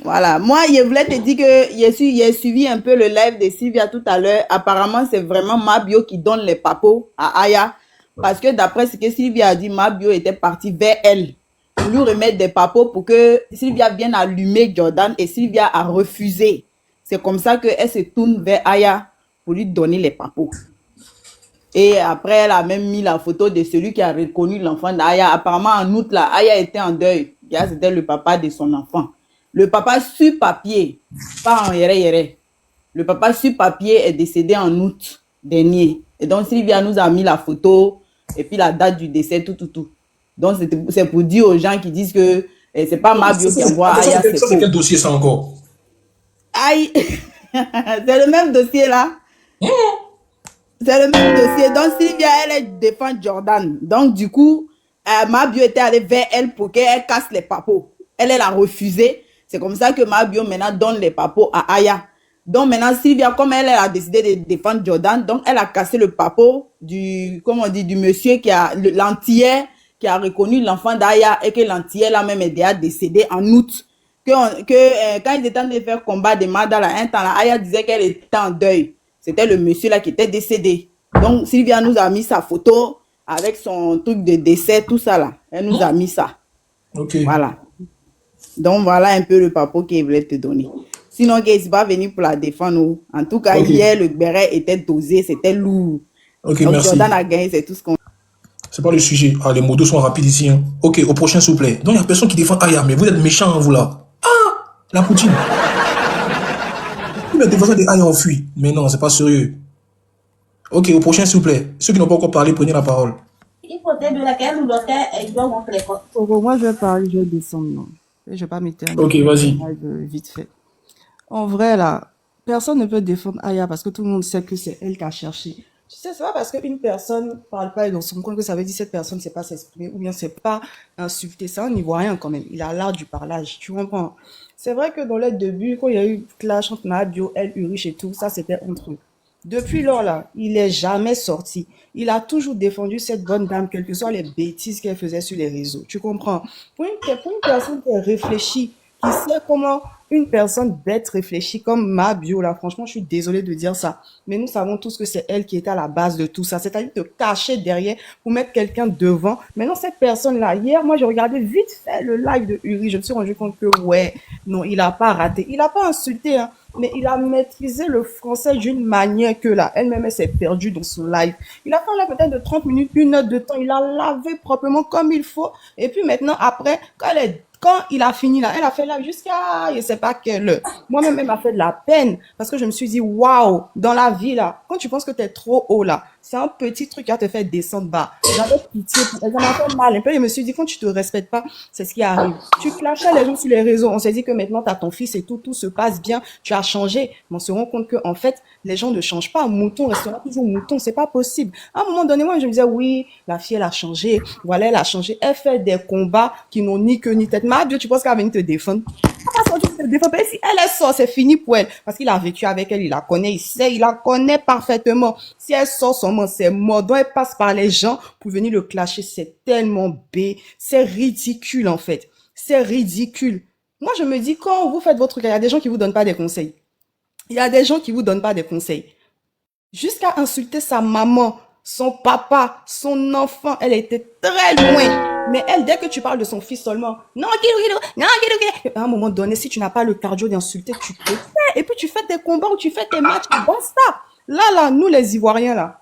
Voilà. Moi, je voulais te dire que j'ai suivi un peu le live de Sylvia tout à l'heure. Apparemment, c'est vraiment Mabio qui donne les papos à Aya. Parce que d'après ce que Sylvia a dit, Mabio était parti vers elle pour lui remettre des papos pour que Sylvia vienne allumer Jordan et Sylvia a refusé. C'est comme ça qu'elle se tourne vers Aya pour lui donner les papos. Et après, elle a même mis la photo de celui qui a reconnu l'enfant d'Aya. Apparemment, en août, là, Aya était en deuil. C'était le papa de son enfant. Le papa sur papier, pas en yéré yéré. Le papa sur papier est décédé en août dernier. Et donc, Sylvia nous a mis la photo et puis la date du décès, tout. Donc, c'est pour dire aux gens qui disent que c'est pas Mabio qui envoie Aya, c'est Ça, c'est quel faux. dossier, ça encore? Aïe, c'est le même dossier là. C'est le même dossier. Donc, Sylvia, elle défend Jordan. Donc, du coup, Mabio était allé vers elle pour qu'elle casse les papos. Elle a refusé. C'est comme ça que Mabio maintenant donne les papos à Aya. Donc, maintenant, Sylvia, comme elle a décidé de défendre Jordan, donc elle a cassé le papo du, comment on dit, du monsieur qui a, l'antillais, qui a reconnu l'enfant d'Aya et que l'antillais là même est déjà décédé en août. Quand ils étaient en train de faire combat de Mada, là, un temps, là, Aya disait qu'elle était en deuil. C'était le monsieur là qui était décédé. Donc, Sylvia nous a mis sa photo avec son truc de décès, tout ça là. Elle nous a mis ça. Ok. Voilà. Donc, voilà un peu le papo qu'il voulait te donner. Sinon, il n'est pas venu pour la défendre. En tout cas, Ok. hier, le béret était dosé, c'était lourd. Ok, Donc, merci. Jordan a gagné, c'est tout ce qu'on... C'est pas le sujet. Ah, les mots sont rapides ici. Hein. Ok, au prochain, s'il vous plaît. Donc, il y a personne qui défend Aya, mais vous êtes méchants, hein, vous là. La poutine. Tous les défenseurs de Aya ont fui. Mais non, c'est pas sérieux. Ok, au prochain, s'il vous plaît. Ceux qui n'ont pas encore parlé, prenez la parole. Moi, je vais parler, je vais descendre, non. Je vais pas m'éterniser. Ok, vas-y. Vite fait. En vrai, là, personne ne peut défendre Aya parce que tout le monde sait que c'est elle qui a cherché. Tu sais, c'est pas parce qu'une personne parle pas dans son coin que ça veut dire que cette personne ne sait pas s'exprimer ou bien c'est pas insulter. C'est un Ivoirien quand même. Il a l'art du parlage. Tu comprends? C'est vrai que dans les débuts, quand il y a eu clash entre Mabio, elle, Urich et tout, ça c'était entre eux. Depuis lors là, il est jamais sorti. Il a toujours défendu cette bonne dame, quelles que soient les bêtises qu'elle faisait sur les réseaux. Tu comprends? Pour une personne qui est réfléchie, qui sait comment une personne bête réfléchit comme ma bio là, franchement, je suis désolée de dire ça. Mais nous savons tous que c'est elle qui est à la base de tout ça. C'est-à-dire te cacher derrière pour mettre quelqu'un devant. Maintenant, cette personne-là, hier, moi, j'ai regardé vite fait le live de Uri. Je me suis rendu compte que, ouais, non, il a pas raté. Il a pas insulté, hein, mais il a maîtrisé le français d'une manière que là, elle-même, elle s'est perdue dans son live. Il a fait là peut-être de 30 minutes, 1 heure de temps. Il a lavé proprement comme il faut. Et puis maintenant, après, quand il a fini là, elle a fait là jusqu'à, je sais pas quelle heure. Moi-même, elle m'a fait de la peine parce que je me suis dit, waouh, dans la vie là, quand tu penses que tu es trop haut là, c'est un petit truc qui va te faire descendre bas. J'avais pitié pour elle, ça m'a fait mal un peu. Je me suis dit, quand tu te respectes pas, c'est ce qui arrive. Tu clashais les gens sur les réseaux. On s'est dit que maintenant, tu as ton fils et tout se passe bien. Tu as changé. Mais on se rend compte que, en fait, les gens ne changent pas. Mouton restera toujours mouton. C'est pas possible. À un moment donné, moi, je me disais, oui, la fille, elle a changé. Voilà, elle a changé. Elle fait des combats qui n'ont ni queue ni tête. Mais Dieu, tu penses qu'elle va venir te défendre? Si elle sort, c'est fini pour elle. Parce qu'il a vécu avec elle, il la connaît, il sait, il la connaît parfaitement. Si elle sort son nom, c'est mort. Donc elle passe par les gens pour venir le clasher. C'est tellement bé. C'est ridicule, en fait. C'est ridicule. Moi, je me dis, quand vous faites votre truc, il y a des gens qui vous donnent pas des conseils. Il y a des gens qui vous donnent pas des conseils. Jusqu'à insulter sa maman, son papa, son enfant, elle était très loin. Mais elle, dès que tu parles de son fils seulement, non, non, à un moment donné, si tu n'as pas le cardio d'insulter, tu te fais. Et puis tu fais tes combats ou tu fais tes matchs, basta. Là, nous les Ivoiriens, là,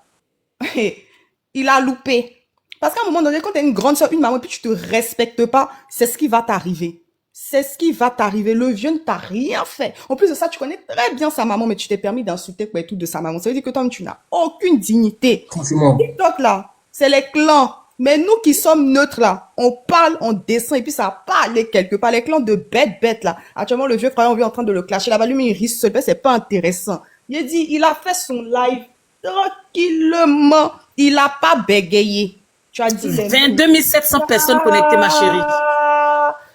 il a loupé. Parce qu'à un moment donné, quand tu es une grande soeur, une maman, et puis tu te respectes pas, c'est ce qui va t'arriver. C'est ce qui va t'arriver. Le vieux ne t'a rien fait. En plus de ça, tu connais très bien sa maman, mais tu t'es permis d'insulter quoi et tout de sa maman. Ça veut dire que toi, tu n'as aucune dignité. Franchement. TikTok, là, c'est les clans. Mais nous qui sommes neutres, là, on parle, on descend, et puis ça va pas aller quelque part. Les clans de bêtes, là. Actuellement, le vieux frère, on vit en train de le clasher. Là-bas, lui, il risque seul. C'est pas intéressant. Il dit, il a fait son live tranquillement. Il a pas bégayé. Tu as dit 22 700 personnes connectées, ma chérie.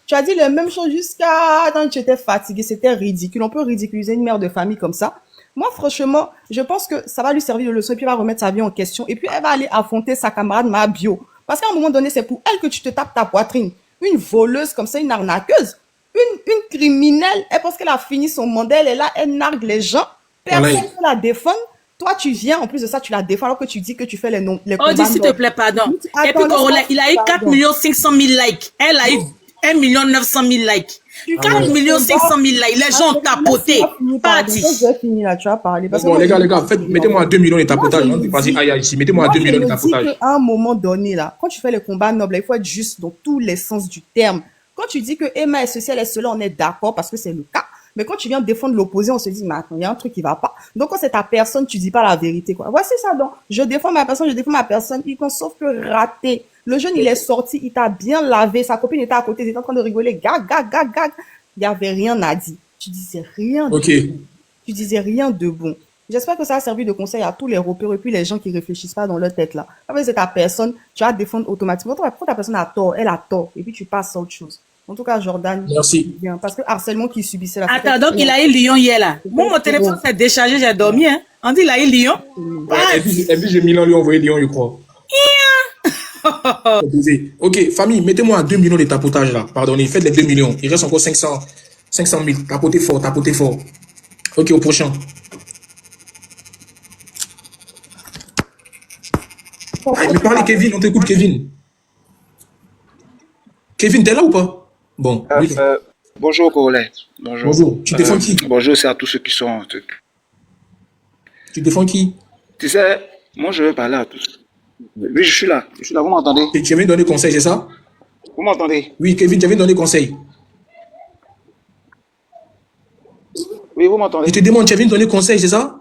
Tu as dit les mêmes choses jusqu'à quand tu étais fatigué. C'était ridicule. On peut ridiculiser une mère de famille comme ça. Moi, franchement, je pense que ça va lui servir de leçon et puis elle va remettre sa vie en question. Et puis, elle va aller affronter sa camarade Mabio. Parce qu'à un moment donné, c'est pour elle que tu te tapes ta poitrine. Une voleuse comme ça, une arnaqueuse. Une criminelle, elle pense qu'elle a fini son mandat, elle est là, elle nargue les gens. Personne Voilà. ne la défend. Toi, tu viens, en plus de ça, tu la défends alors que tu dis que tu fais les Oh, combats dis s'il te nobles. plaît, pardon. Attends, Et puis, Corolla, laisse-moi il a eu 4 pardon. 500 000 likes. Elle a eu 1 900 000 likes. Tu 4 fais 500 000 likes. Les gens ont tapoté. Laisse-moi finir, pardon. Parti. Quand je vais finir là, tu vas parler. Parce que Bon, moi, les je gars, me dis- mettez-moi à 2 millions de Moi, tapotage. je Hein. me Vas-y, dis- aïe, aïe, ici. Mettez-moi à Moi, 2 je millions de me dis tapotage. qu'à un moment donné, là, quand tu fais les combats nobles, il faut être juste dans tous les sens du terme. Quand tu dis que Emma est ceci, elle est cela, on est d'accord parce que c'est le cas. Mais quand tu viens défendre l'opposé, on se dit, mais attends, il y a un truc qui va pas. Donc, quand c'est ta personne, tu dis pas la vérité, quoi. Voici ça, donc. Je défends ma personne, je défends ma personne. Il qu'on sauf que raté. Le jeune, il est sorti, il t'a bien lavé. Sa copine était à côté, ils étaient en train de rigoler. Gag, gag, gag, gag. Il y avait rien à dire. Tu disais rien. Ok. Tu disais rien de bon. J'espère que ça a servi de conseil à tous les repères et puis les gens qui réfléchissent pas dans leur tête là. Après, c'est ta personne, tu vas défendre automatiquement. Quand ta personne a tort, elle a tort. Et puis tu passes à autre chose. En tout cas, Jordan, Merci. bien. Parce que harcèlement qu'il subissait là. Attends, donc il a eu Lyon hier là. Moi, mon téléphone s'est déchargé, j'ai dormi. Hein. On dit il a eu Lyon. Et puis, j'ai mis lui envoyer Lyon, je crois. Obligé. Ok, famille, mettez-moi à 2 millions de tapotage là. Pardonnez, faites les 2 millions. Il reste encore 500 000. Tapotez fort, tapotez fort. Ok, au prochain. Ah, mais parlez, Kevin, on t'écoute, Kevin. Kevin, t'es là ou pas? Bon, oui. Bonjour Corolla. Bonjour. Bonjour. Tu défends qui? Bonjour, c'est à tous ceux qui sont en truc. Tu défends qui? Tu sais, moi je veux parler à tous. Oui, je suis là. Je suis là, vous m'entendez? Et tu viens donner conseil, c'est ça? Vous m'entendez? Oui, Kevin, tu viens donner conseil. Oui, vous m'entendez? Je te demande, tu viens donner conseil, c'est ça?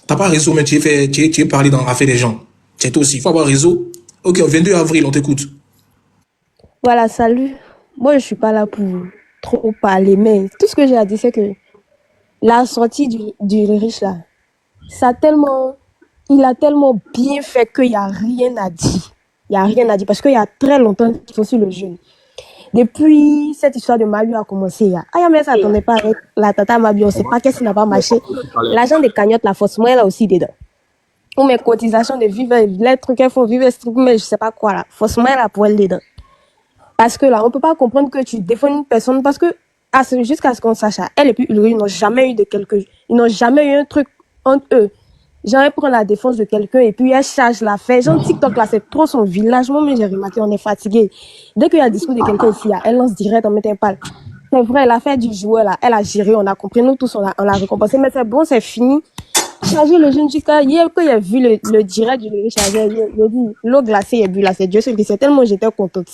T'as pas réseau, mais tu es parlé dans l'affaire des gens. C'est aussi, il faut avoir réseau. Ok, au 22 avril, on t'écoute. Voilà, salut. Moi, je suis pas là pour trop parler, mais tout ce que j'ai à dire, c'est que la sortie du riche, là, il a tellement bien fait qu'il n'y a rien à dire. Il n'y a rien à dire, parce qu'il y a très longtemps qu'ils sont sur le jeûne. Depuis cette histoire de Mabio a commencé, là. Ah, mais ça n'attendait pas avec la tata Mabio, on ne sait pas qu'est-ce qui n'a pas marché. L'argent des cagnottes, la force, moi, elle a aussi dedans. Ou mes cotisations de vivre, les trucs qu'elles font vivre, mais je sais pas quoi, là. Forcément, elle a pour elle dedans. Parce que là, on peut pas comprendre que tu défends une personne parce que, jusqu'à ce qu'on sache, elle et puis Ulrich, ils n'ont jamais eu ils n'ont jamais eu un truc entre eux. Jamais prendre la défense de quelqu'un et puis elle charge l'affaire. Genre, TikTok, là, c'est trop son village. Moi, mais j'ai remarqué, on est fatigué. Dès qu'il y a un discours de quelqu'un ici, là, elle lance direct, on met un pal. C'est vrai, l'affaire du joueur, là, elle a géré, on a compris, nous tous, on l'a récompensé, mais c'est bon, c'est fini. Charger le jeune jusqu'à hier, quand il a vu le direct du chargeur, il a dit, l'eau glacée est bu là, c'est Dieu seul qui sait, tellement j'étais contente.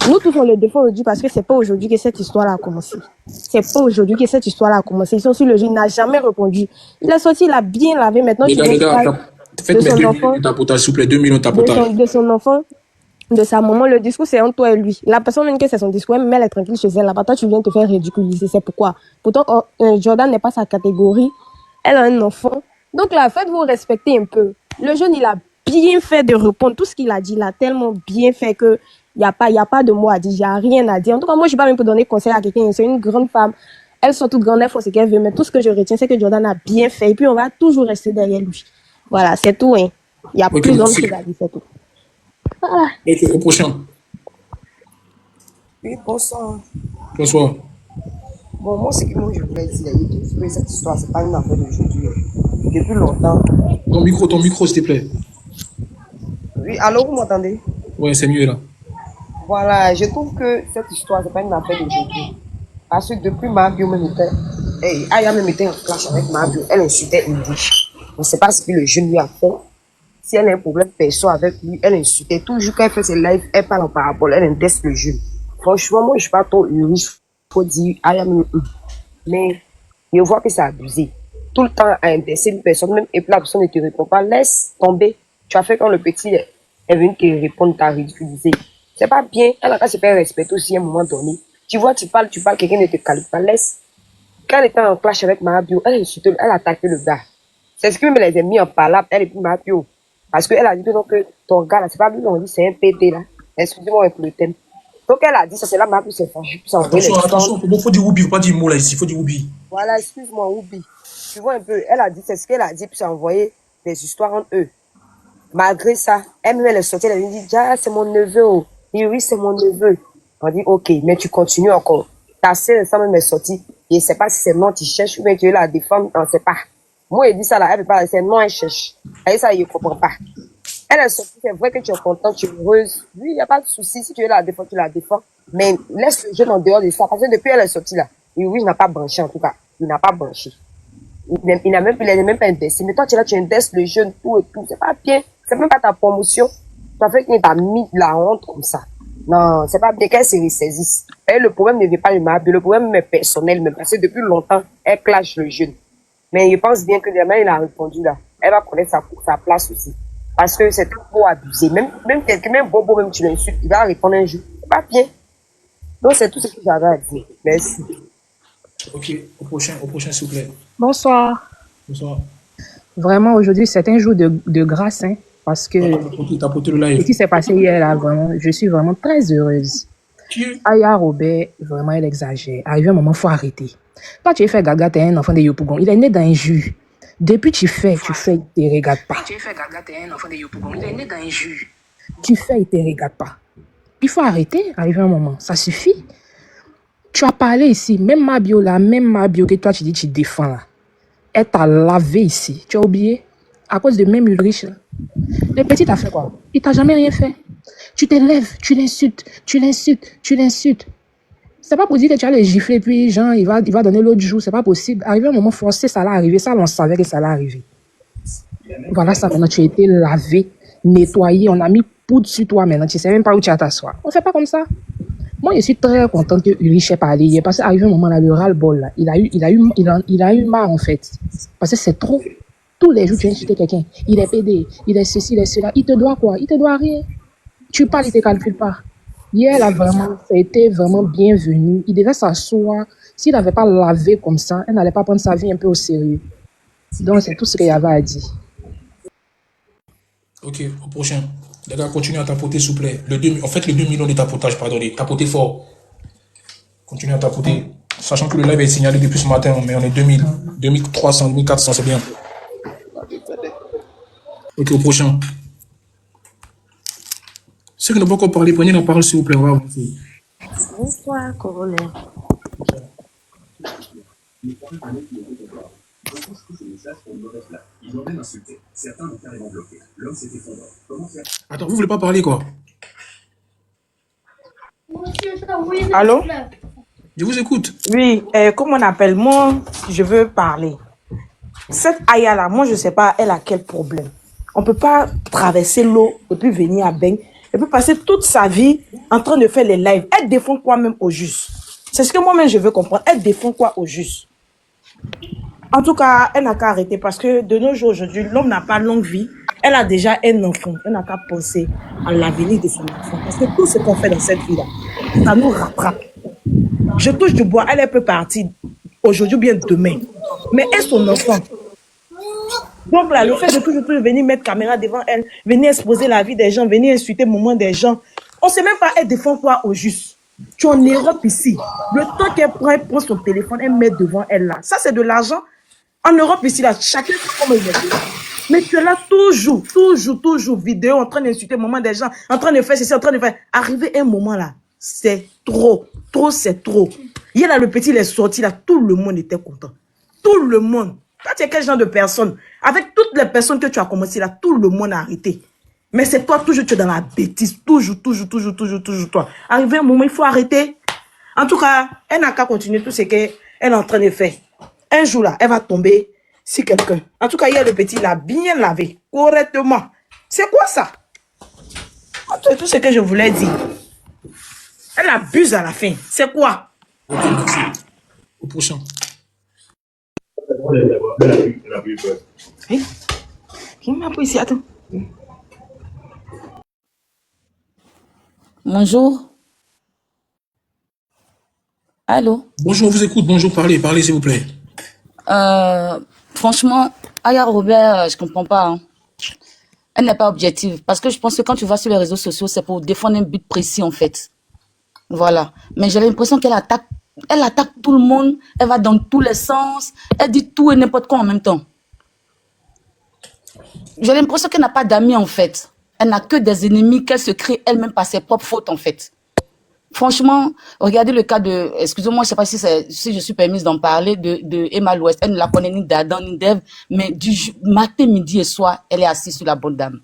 Nous tous on le défend aujourd'hui parce que c'est pas aujourd'hui que cette histoire-là a commencé. C'est pas aujourd'hui que cette histoire-là a commencé. Ils sont sur le jeune, il n'a jamais répondu. Il a sorti, il a bien lavé, maintenant Les gars, faites mes 2 millions de tapotage, s'il vous plaît, 2 millions de tapotage. De son enfant, de sa maman, le discours c'est entre toi et lui. La personne même que c'est son discours, même elle est tranquille chez elle, là-bas, toi tu viens te faire ridiculiser, c'est pourquoi. Pourtant, Jordan n'est pas sa catégorie, elle a un enfant. Donc là, faites-vous respecter un peu. Le jeune, il a bien fait de répondre. Tout ce qu'il a dit, il a tellement bien fait que il y a pas de mots à dire, il n'y a rien à dire. En tout cas, moi, je suis pas même pour donner conseil à quelqu'un. C'est une grande femme. Elle sort toute grande, elle fait ce qu'elle veut. Mais tout ce que je retiens, c'est que Jordan a bien fait. Et puis, on va toujours rester derrière lui. Voilà, c'est tout, hein. Il y a plus d'hommes qui l'a dit, c'est tout. Voilà. Ok, au prochain. Oui, bonsoir. Bonsoir. Bon, moi, ce que moi, je voulais dire, c'est que cette histoire, c'est pas une affaire d'aujourd'hui. Depuis longtemps. Ton micro, s'il te plaît. Oui, allô, vous m'entendez? Ouais, c'est mieux là. Voilà, je trouve que cette histoire, c'est pas une affaire d'aujourd'hui. Parce que depuis Mabio même était, Aya même était en clash avec Mabio, elle insultait Ulrich. On ne sait pas ce que le jeune lui a fait. Si elle a un problème perso avec lui, elle insultait. Toujours quand elle fait ses lives, elle parle en parabole, elle inteste le jeune. Franchement, moi, je ne suis pas trop Ulrich. Faut dire Aya même. Mais je vois que c'est abusé. Tout le temps à intéresser une personne, même et puis la personne ne te répond pas, laisse tomber. Tu as fait quand le petit est venu te répondre, t'as ridiculisé. C'est pas bien, elle a qu'à se faire respecter aussi à un moment donné. Tu vois, tu parles, quelqu'un ne te calme pas, laisse. Quand elle était en clash avec Mabio, elle a attaqué le gars. C'est ce que me les a mis en parlable, elle et puis Mabio. Parce qu'elle a dit que, donc, ton gars là, c'est pas lui, on dit c'est un PD là. Excusez-moi pour le thème. Donc elle a dit ça, c'est là Mabio s'est fâché. Attention, il faut dire Oubi, il faut pas dire mot là ici, il faut dire Oubi. Voilà, excuse-moi, Oubi. Tu vois un peu, elle a dit, c'est ce qu'elle a dit, puis ça a envoyé des histoires entre eux. Malgré ça, elle-même, elle est sortie, elle a dit, ah, c'est mon neveu. Oh. Il dit, oui, c'est mon neveu. On dit, ok, mais tu continues encore. Ta sœur, ça même est sortie. Je ne sais pas si c'est non, tu cherches ou bien tu veux la défendre, on ne sait pas. Moi, il dit ça là, elle ne peut pas, c'est non, elle cherche. Et ça, il ne comprend pas. Elle est sortie, c'est vrai que tu es contente, tu es heureuse. Oui, il n'y a pas de souci. Si tu veux la défendre, tu la défends. Mais laisse le jeune en dehors de ça. Parce que depuis elle est sortie là, et oui, il n'a pas branché en tout cas. Il n'a pas branché. Il n'est même pas indexé. Mais toi, tu es là, tu indexes le jeune, tout et tout. C'est pas bien. C'est même pas ta promotion. Tu as fait qu'il t'a mis de la honte comme ça. Non, c'est pas bien qu'elle se ressaisisse. Et le problème ne vient pas de ma vie. Le problème est personnel, même parce que depuis longtemps, elle clash le jeune. Mais je pense bien que demain, il a répondu là. Elle va connaître sa place aussi. Parce que c'est trop abusé. Même quelqu'un, même Bobo, même tu l'insultes, il va répondre un jour. C'est pas bien. Donc, c'est tout ce que j'avais à dire. Merci. Ok, au prochain, s'il vous plaît. Bonsoir. Bonsoir. Vraiment, aujourd'hui, c'est un jour de grâce, hein, parce que T'as porté le ce live. qui s'est passé hier, là, vraiment, je suis vraiment très heureuse. Aya Robert, vraiment, elle exagère. Arrivé un moment, il faut arrêter. Toi, tu es fait gaga, tu es un enfant de Yopougon. Il est né dans un jus. Depuis tu fais, il ne te regarde pas. Tu es fait gaga, tu es un enfant de Yopougon. Il est né dans un jus. Tu fais, il ne te regarde pas. Il faut arrêter, arrivé un moment. Ça suffit. Tu as parlé ici, même Mabio que toi, tu dis tu défends là. Elle t'a lavé ici. Tu as oublié? À cause de même Ulrich là. Le petit t'a fait quoi? Il t'a jamais rien fait. Tu te lèves, tu l'insultes. C'est pas pour dire que tu vas le gifler, puis genre, il va donner l'autre jour. C'est pas possible. Arrivé un moment forcé, ça allait arriver. Ça, on savait que ça allait arriver. Voilà ça, maintenant, tu as été lavé, nettoyé. On a mis poudre sur toi maintenant. Tu sais même pas où tu vas t'asseoir. On fait pas comme ça. Moi, je suis très contente que Ulrich ait parlé hier. Parce qu'arrivé un moment là, le ras-le-bol, là, il a eu marre, en fait. Parce que c'est trop. Tous les jours, tu insultes quelqu'un. Il est pédé, il est ceci, il est cela. Il te doit quoi? Il te doit rien. Tu parles, il te calcule pas. Hier, là, vraiment, ça a été vraiment bienvenu. Il devait s'asseoir. S'il n'avait pas lavé comme ça, elle n'allait pas prendre sa vie un peu au sérieux. Donc, c'est tout ce qu'il y avait à dire. Ok, au prochain. Les gars, continuez à tapoter, s'il vous plaît. Le 2 millions de tapotage, pardonnez. Tapotez fort. Continuez à tapoter. Sachant que le live est signalé depuis ce matin, mais on est 2000, 2300, 2400, c'est bien. Ok, au prochain. Ceux qui n'ont pas encore parlé, prenez la parole, s'il vous plaît. On va avancer. Bonsoir, coroner. Attends, vous voulez pas parler, quoi? Allô? Je vous écoute. Oui, comment on appelle? Moi, je veux parler. Cette Aya là, moi je sais pas, elle a quel problème. On peut pas traverser l'eau et puis venir à Beng et puis passer toute sa vie en train de faire les lives. Elle défend quoi même au juste? C'est ce que moi-même je veux comprendre. Elle défend quoi au juste? En tout cas, elle n'a qu'à arrêter parce que de nos jours aujourd'hui, l'homme n'a pas longue vie. Elle a déjà un enfant. Elle n'a qu'à penser à l'avenir de son enfant. Parce que tout ce qu'on fait dans cette vie-là, ça nous rattrape. Je touche du bois, elle peut partir aujourd'hui ou bien demain. Mais elle, son enfant. Donc là, le fait de toujours venir mettre caméra devant elle, venir exposer la vie des gens, venir insulter le moment des gens, on ne sait même pas elle défend quoi au juste. Tu es en Europe ici. Le temps qu'elle prend son téléphone, elle met devant elle là. Ça, c'est de l'argent. En Europe ici, là, chacun fait comme il veut. Mais tu es là toujours vidéo en train d'insulter le moment des gens, en train de faire ceci, en train de faire. Arrivé un moment là, c'est trop. Trop, c'est trop. Hier là, le petit, il est sorti là, tout le monde était content. Tout le monde. Toi, tu es quel genre de personne? Avec toutes les personnes que tu as commencé là, tout le monde a arrêté. Mais c'est toi, toujours, tu es dans la bêtise. Toujours, toi. Arrivé un moment, il faut arrêter. En tout cas, elle n'a qu'à continuer tout ce qu'elle est en train de faire. Un jour là, elle va tomber si quelqu'un. En tout cas, hier, le petit l'a bien lavé, correctement. C'est quoi ça? C'est tout ce que je voulais dire. Elle abuse à la fin. C'est quoi? Ok, merci. Au prochain. Hey, qui m'a pris ici? Attends. Bonjour. Allô? Bonjour, on vous écoute. Bonjour, parlez, s'il vous plaît. Franchement, Aya Robert, je comprends pas. Hein. Elle n'est pas objective. Parce que je pense que quand tu vas sur les réseaux sociaux, c'est pour défendre un but précis, en fait. Voilà. Mais j'ai l'impression qu'elle attaque tout le monde. Elle va dans tous les sens. Elle dit tout et n'importe quoi en même temps. J'ai l'impression qu'elle n'a pas d'amis, en fait. Elle n'a que des ennemis qu'elle se crée elle-même par ses propres fautes, en fait. Franchement, regardez le cas de, excusez-moi, je sais pas si je suis permise d'en parler, de Emma l'Ouest. Elle ne la connaît ni d'Adam ni d'Ève, mais matin, midi et soir, elle est assise sur la bonne dame.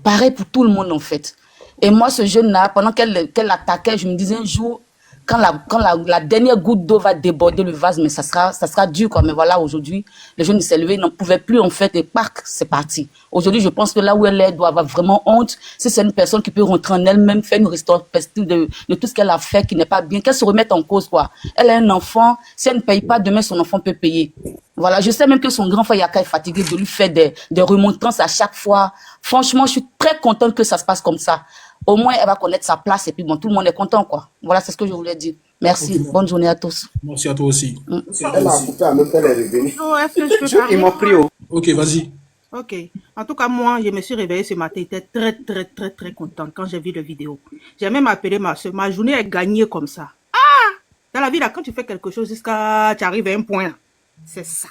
Pareil pour tout le monde, en fait. Et moi, ce jeune-là, pendant qu'elle attaquait, je me disais un jour, quand la dernière goutte d'eau va déborder le vase, mais ça sera dur, quoi. Mais voilà, aujourd'hui, le jeune s'est levé, il n'en pouvait plus, en fait, et parc, c'est parti. Aujourd'hui, je pense que là où elle est, elle doit avoir vraiment honte. Si c'est une personne qui peut rentrer en elle-même, faire une restauration de tout ce qu'elle a fait qui n'est pas bien, qu'elle se remette en cause, quoi. Elle a un enfant, si elle ne paye pas, demain, son enfant peut payer. Voilà, je sais même que son grand frère Yaka est fatigué de lui faire des remontrances à chaque fois. Franchement, je suis très contente que ça se passe comme ça. Au moins, elle va connaître sa place et puis bon, tout le monde est content, quoi. Voilà, c'est ce que je voulais dire. Merci. Ok, Bonne journée à tous. merci à toi aussi. Elle a coupé en même temps, elle est revenue. Non, est-ce que je peux Ils parler? m'ont pris au. Ok, vas-y. Ok. En tout cas, moi, je me suis réveillée ce matin. J'étais très, très, très, très contente quand j'ai vu la vidéo. J'ai même appelé ma soeur. Ma journée est gagnée comme ça. Dans la vie, là, quand tu fais quelque chose jusqu'à tu arrives à un point, là, c'est ça.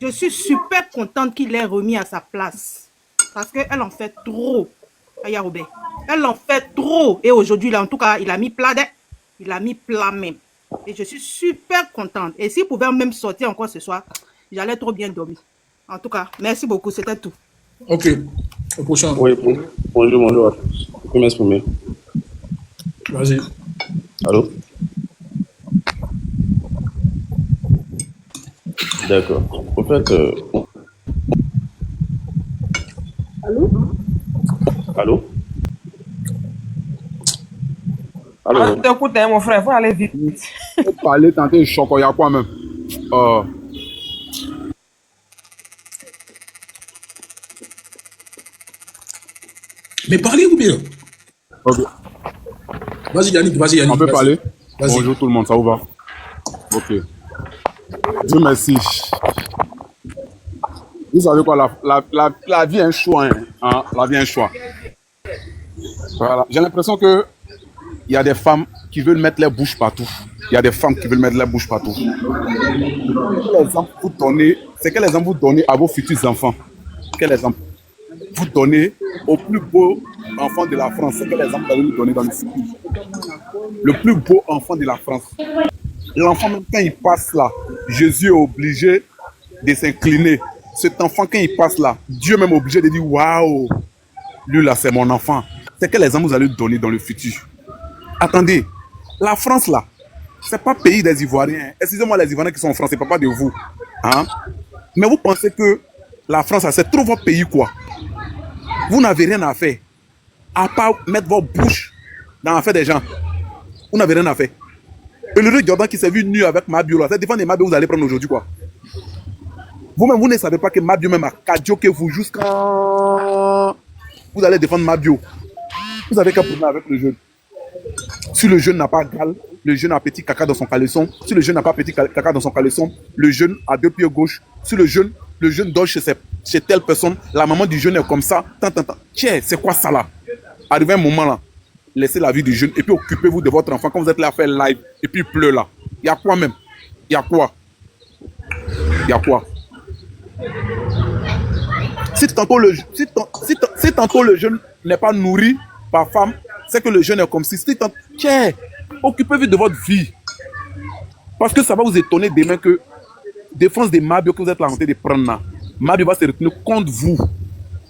Je suis super contente qu'il ait remis à sa place. Parce qu'elle en fait trop. Aya Robert. Elle en fait trop. Et aujourd'hui, là, en tout cas, il a mis plat. Il a mis plat même. Et je suis super contente. Et s'il pouvait même sortir encore ce soir, j'allais trop bien dormir. En tout cas, merci beaucoup. C'était tout. Ok, au prochain. Oui, bonjour à tous. Je peux m'exprimer. Vas-y. Allô? D'accord. En fait, allô? Ah, t'écoutes, hein, mon frère, faut aller vite. Faut parler, tenter choc, il y a quoi même? Mais parlez ou bien? Ok. Vas-y Yannick, On peut parler? Vas-y. Bonjour tout le monde, ça vous va? Ok. Dieu merci. Vous savez quoi, la vie est un choix. Hein? La vie est un choix. Voilà. J'ai l'impression que il y a des femmes qui veulent mettre les bouches partout. Il y a des femmes qui veulent mettre les bouches partout. Quel exemple vous donnez, c'est quel exemple vous donnez à vos futurs enfants? Quel exemple vous donnez au plus beau enfant de la France? C'est quel exemple vous allez nous donner dans le futur? Le plus beau enfant de la France. L'enfant, même quand il passe là, Jésus est obligé de s'incliner. Cet enfant, quand il passe là, Dieu même est obligé de dire waouh, lui là, c'est mon enfant. C'est quel exemple vous allez donner dans le futur? Attendez, la France là, c'est pas pays des Ivoiriens. Excusez-moi les Ivoiriens qui sont en France, c'est pas de vous. Hein? Mais vous pensez que la France, c'est trop votre pays quoi? Vous n'avez rien à faire. À part mettre votre bouche dans l'affaire des gens. Vous n'avez rien à faire. Et le Jordan qui s'est vu nu avec Mabio là, c'est défendre des Mabio vous allez prendre aujourd'hui quoi? Vous-même, vous ne savez pas que Mabio même a cadioqué vous jusqu'à... Vous allez défendre Mabio. Vous avez qu'un problème avec le jeune. Si le jeune n'a pas gal, le jeune a petit caca dans son caleçon. Si le jeune n'a pas petit caca dans son caleçon, le jeune a deux pieds gauche. Si le jeune dort chez telle personne, la maman du jeune est comme ça. Tiens, c'est quoi ça là? Arrivé un moment là, laissez la vie du jeune et puis occupez-vous de votre enfant quand vous êtes là à faire live et puis il pleut là. Il y a quoi même? Il y a quoi? Il y a quoi? Si tantôt le jeune n'est pas nourri par femme, c'est que le jeune est comme si. Tiens, occupez-vous de votre vie. Parce que ça va vous étonner demain que défense des Mabio que vous êtes là en train de prendre là, Mabio va se retenir contre vous.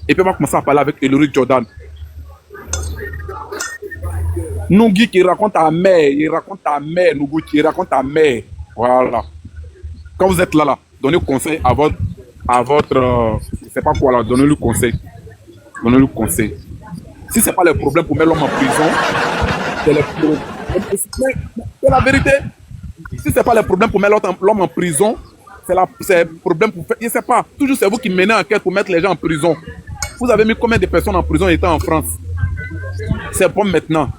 Et puis on va commencer à parler avec Eloric Jordan. Nougui qui raconte ta mère, Nougui qui raconte ta mère. Voilà. Quand vous êtes là, donnez conseil à votre je sais pas quoi là, donnez-lui conseil. Donnez-lui conseil. Si c'est pas le problème pour mettre l'homme en prison, c'est la vérité. Si c'est pas le problème pour mettre l'homme en prison, c'est le problème pour faire. Je sais pas. Toujours c'est vous qui menez enquête pour mettre les gens en prison. Vous avez mis combien de personnes en prison étant en France? C'est bon maintenant.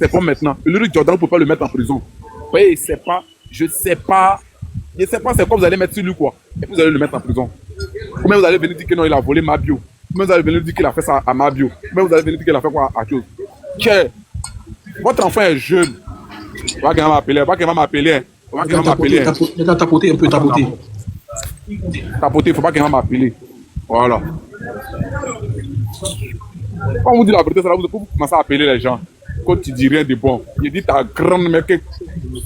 C'est bon maintenant. Le Jordan ne peut pas le mettre en prison. Oui, c'est pas. Je sais pas c'est quoi vous allez mettre sur lui quoi. Et puis vous allez le mettre en prison. Ou même vous allez venir dire que non, il a volé Mabio. Ou même vous allez venir dire qu'il a fait ça à Mabio. Ou même vous allez venir dire qu'il a fait quoi à chose. Tiens, votre enfant est jeune. Pas qu'il va m'appeler. Pas qu'il va m'appeler. Pas qu'il va m'appeler. Il a tapoté un peu, tapoté. Tapoter, il ne faut pas qu'il va m'appeler. Voilà. Quand on vous dit la vérité, c'est là où vous commencez à appeler les gens. Quand tu dis rien de bon, il dit ta grande mère que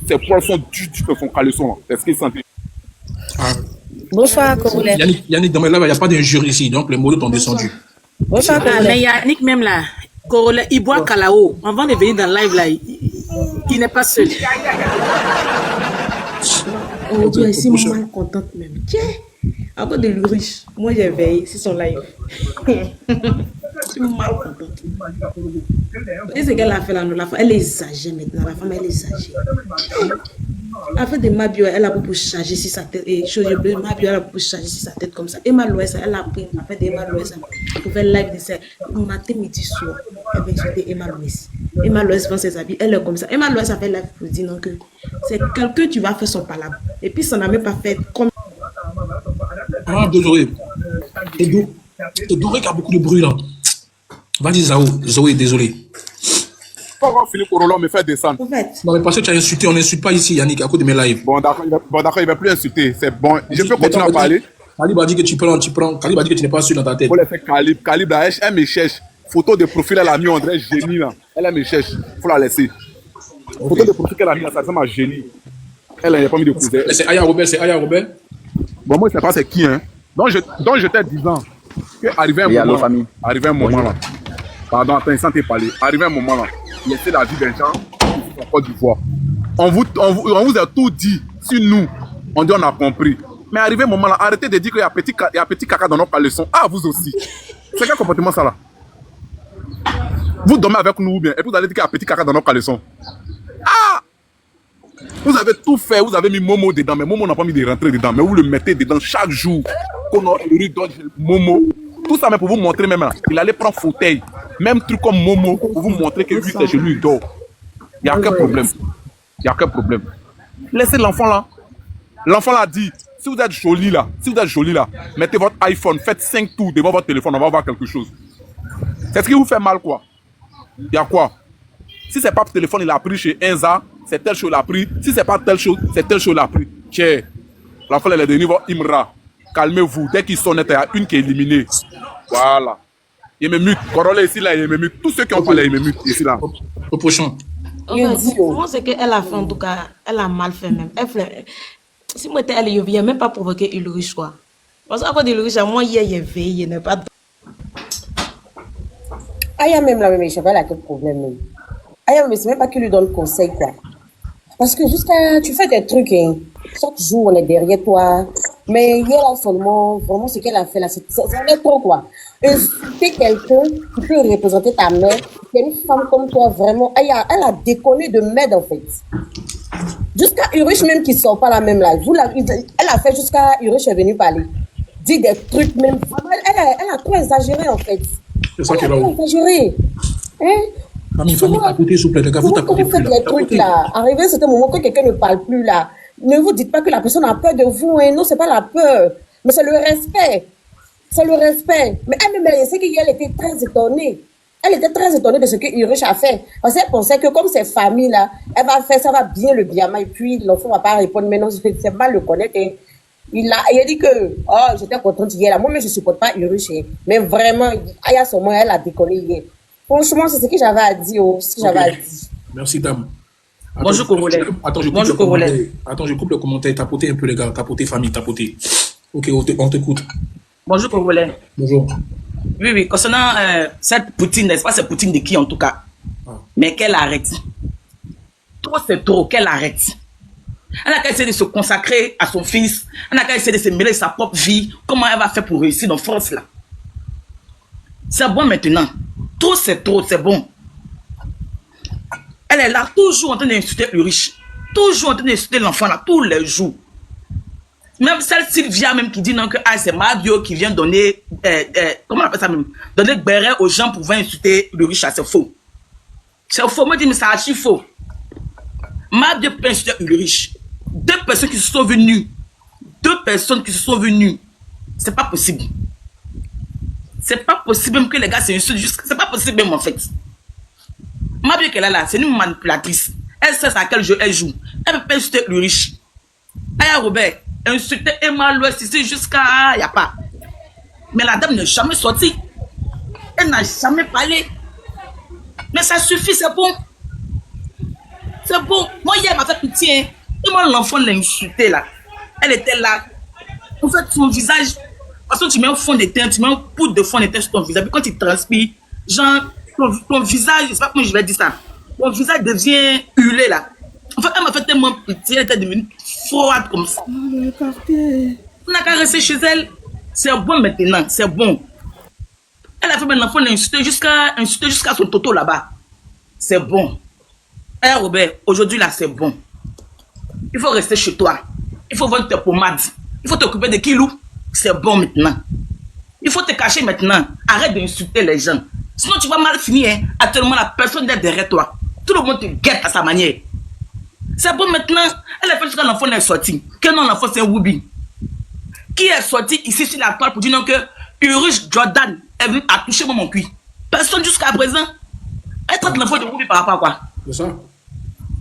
ses poils sont durs de son caleçon. C'est ce qu'il sentait. Bonsoir, Congolais. Yannick, dans mes lives, il n'y a pas d'injure ici, donc les mots t'ont descendu. Bonsoir, Congolais. Mais Yannick, même là, Congolais, il boit Kalao. Avant de venir dans le live, là, il n'est pas seul. Oh, Dieu, ici, mal contente même. Tiens, avant de lui riche, moi j'ai veillé, c'est son live. Je suis mal contente. Et ce qu'elle a fait là, la femme, elle exagère maintenant. La femme, elle exagère. Après de Mabio, elle a pour charger sur sa tête. Et chose de Mabio, elle a pour charger sur sa tête comme ça. Emma Loès, elle a pris, après de Emma Loès, pour faire live de ça. Matin, midi, soir, elle va insulter Emma Loès. Emma Loès vend ses habits, elle est comme ça. Emma Loès a fait live pour dire non que c'est quelqu'un qui va faire son palabre. Et puis ça n'a même pas fait comme. Ah, désolé. C'est Doré qui a beaucoup de bruit là. Vas-y, Zoé, désolé. Pourquoi Philippe Orolon me fait descendre? En fait. Non, mais parce que tu as insulté, on n'insulte pas ici, Yannick, à cause de mes lives. Bon, d'accord, il ne va plus insulter. C'est bon. Je peux continuer à parler. Calib a dit que tu prends. Calib a dit que tu n'es pas sûr dans ta tête. Faut laisser Calib. Calib, là, elle me cherche. Photo de profil, elle a mis, on dirait génie là. Elle me cherche. Faut la laisser. Okay. Photo de profil qu'elle a mis là, ça ressemble à génie. Elle n'a pas mis de cousin. C'est Aya Robert, Bon, moi, je ne sais pas c'est qui, hein. Donc, j'étais disant qu'arrivé un moment là. Pardon, attends, sans te parler. Arrivé un moment là. Laissez la vie des gens en Côte d'Ivoire. On vous a tout dit sur nous. On dit on a compris. Mais arrivé un moment là, arrêtez de dire qu'il y a petit caca dans notre leçon. Ah, vous aussi. C'est quel comportement ça là? Vous dormez avec nous ou bien? Et vous allez dire qu'il y a petit caca dans notre leçon. Ah! Vous avez tout fait, vous avez mis Momo dedans, mais Momo n'a pas mis de rentrer dedans. Mais vous le mettez dedans chaque jour. Qu'on a le donne Momo. Tout ça, mais pour vous montrer même là. Il allait prendre fauteuil. Même truc comme Momo pour vous montrer que lui, c'est chez lui, il dort. Il n'y a aucun problème. Il n'y a aucun problème. Laissez l'enfant là. L'enfant là dit, si vous êtes joli là, mettez votre iPhone, faites 5 tours devant votre téléphone, on va voir quelque chose. C'est ce qui vous fait mal quoi. Il y a quoi? Si c'est pas le téléphone, il a pris chez Enza, c'est telle chose il a pris. Si c'est pas telle chose, c'est telle chose il a pris. Tiens, l'enfant elle est de niveau Imra. Calmez-vous, dès qu'il sonne, il y a une qui est éliminée. Voilà. Il me mute. Corolla ici là, il me mute. Tous ceux qui ont parlé, il me mute ici là. Au prochain. Moi, c'est qu'elle a fait en tout cas, elle a mal fait même. Si moi, elle ne vient même pas provoquer Ulrich quoi. Parce qu'à cause d'Ulrich, moi, hier, il est veillé, il n'est pas. Aya même là, mais je sais pas là quel problème. Aya, mais c'est même pas qu'il lui donne conseil quoi. Parce que jusqu'à, tu fais des trucs, hein. Chaque jour, on est derrière toi. Mais hier, là, seulement, vraiment, ce qu'elle a fait là, c'est trop, quoi. Insulter quelqu'un qui peut représenter ta mère, qui est une femme comme toi, vraiment, elle a déconné de merde, en fait. Jusqu'à Urich même qui sort pas la même là. Elle a fait jusqu'à Urich est venu parler. Dit des trucs même. Vraiment, elle a trop exagéré, en fait. C'est ça qu'elle a exagéré. Hein? Famille, à côté, s'il vous plaît, les gars, vous tapez plus. Vous faites les trucs là. Arrivé à un moment que quelqu'un ne parle plus là. Ne vous dites pas que la personne a peur de vous. Hein. Non, c'est pas la peur. Mais c'est le respect. C'est le respect. Mais elle-même, elle sait qu'elle était très étonnée. Elle était très étonnée de ce que Urich a fait. Parce qu'elle pensait que comme c'est famille là, elle va faire, ça va bien le biama. Et puis l'enfant va pas répondre. Mais non, c'est mal le connaître. Et il a dit que, oh, j'étais contente hier là. Moi-même, je supporte pas Urich. Hein. Mais vraiment, Aya Somo, elle a déconné hier. Franchement, c'est ce que j'avais à dire. Merci, dame. Bonjour, Congolais. Attends, je coupe le commentaire. Tapotez un peu, les gars. Tapotez, famille, tapotez. Ok, on t'écoute. Bonjour, Congolais. Bonjour. Oui, concernant cette Poutine, n'est-ce pas, c'est Poutine de qui en tout cas? Mais qu'elle arrête. Trop, c'est trop, qu'elle arrête. Elle n'a qu'à essayer de se consacrer à son fils. Elle n'a qu'à essayer de se mêler sa propre vie. Comment elle va faire pour réussir dans France là? C'est bon maintenant. Trop, c'est bon. Elle est là, toujours en train d'insulter le riche. Toujours en train d'insulter l'enfant là, tous les jours. Même celle Sylvia même qui dit non que c'est Mabio qui vient donner, comment on appelle ça même? Donner béret aux gens pour venir insulter le riche, c'est faux. C'est faux, moi je dis mais c'est archi faux. Mabio peut insulter le riche. Deux personnes qui se sont venues. C'est pas possible. C'est pas possible même que les gars s'insultent juste. C'est pas possible même en fait. Mabio qu'elle est là, c'est une manipulatrice. Elle sait à quel jeu elle joue. Elle peut pas insulter le riche. Aya Robert, insulter Emma Loès ici jusqu'à... Y a pas. Mais la dame n'est jamais sortie. Elle n'a jamais parlé. Mais ça suffit, c'est bon. C'est bon. Moi, hier, elle m'a fait pitié. Hein. Et moi, l'enfant l'a insulté là. Elle était là. En fait, son visage, parce que tu mets un fond de teint, tu mets un poudre de fond de teint sur ton visage. Puis quand il transpire, genre, ton visage, je sais pas comment je vais dire ça. Ton visage devient huilé là. En fait, elle m'a fait tellement pitié, elle était devenue froide comme ça. On n'a qu'à rester chez elle. C'est bon maintenant, c'est bon. Elle a fait un enfant insulter jusqu'à son toto là-bas. C'est bon. Eh Robert, aujourd'hui là, c'est bon. Il faut rester chez toi. Il faut vendre tes pommades. Il faut t'occuper de Kilou. C'est bon maintenant. Il faut te cacher maintenant. Arrête d'insulter les gens. Sinon, tu vas mal finir. Hein. Actuellement, la personne est derrière toi. Tout le monde te guette à sa manière. C'est bon maintenant. Elle a fait jusqu'à l'enfant est sorti. Quel nom l'enfant c'est Woubi? Qui est sorti ici sur la toile pour dire non que Urus Jordan est venu à toucher mon cuir? Personne jusqu'à présent. Elle traite l'enfant de Woubi par rapport à quoi? C'est ça.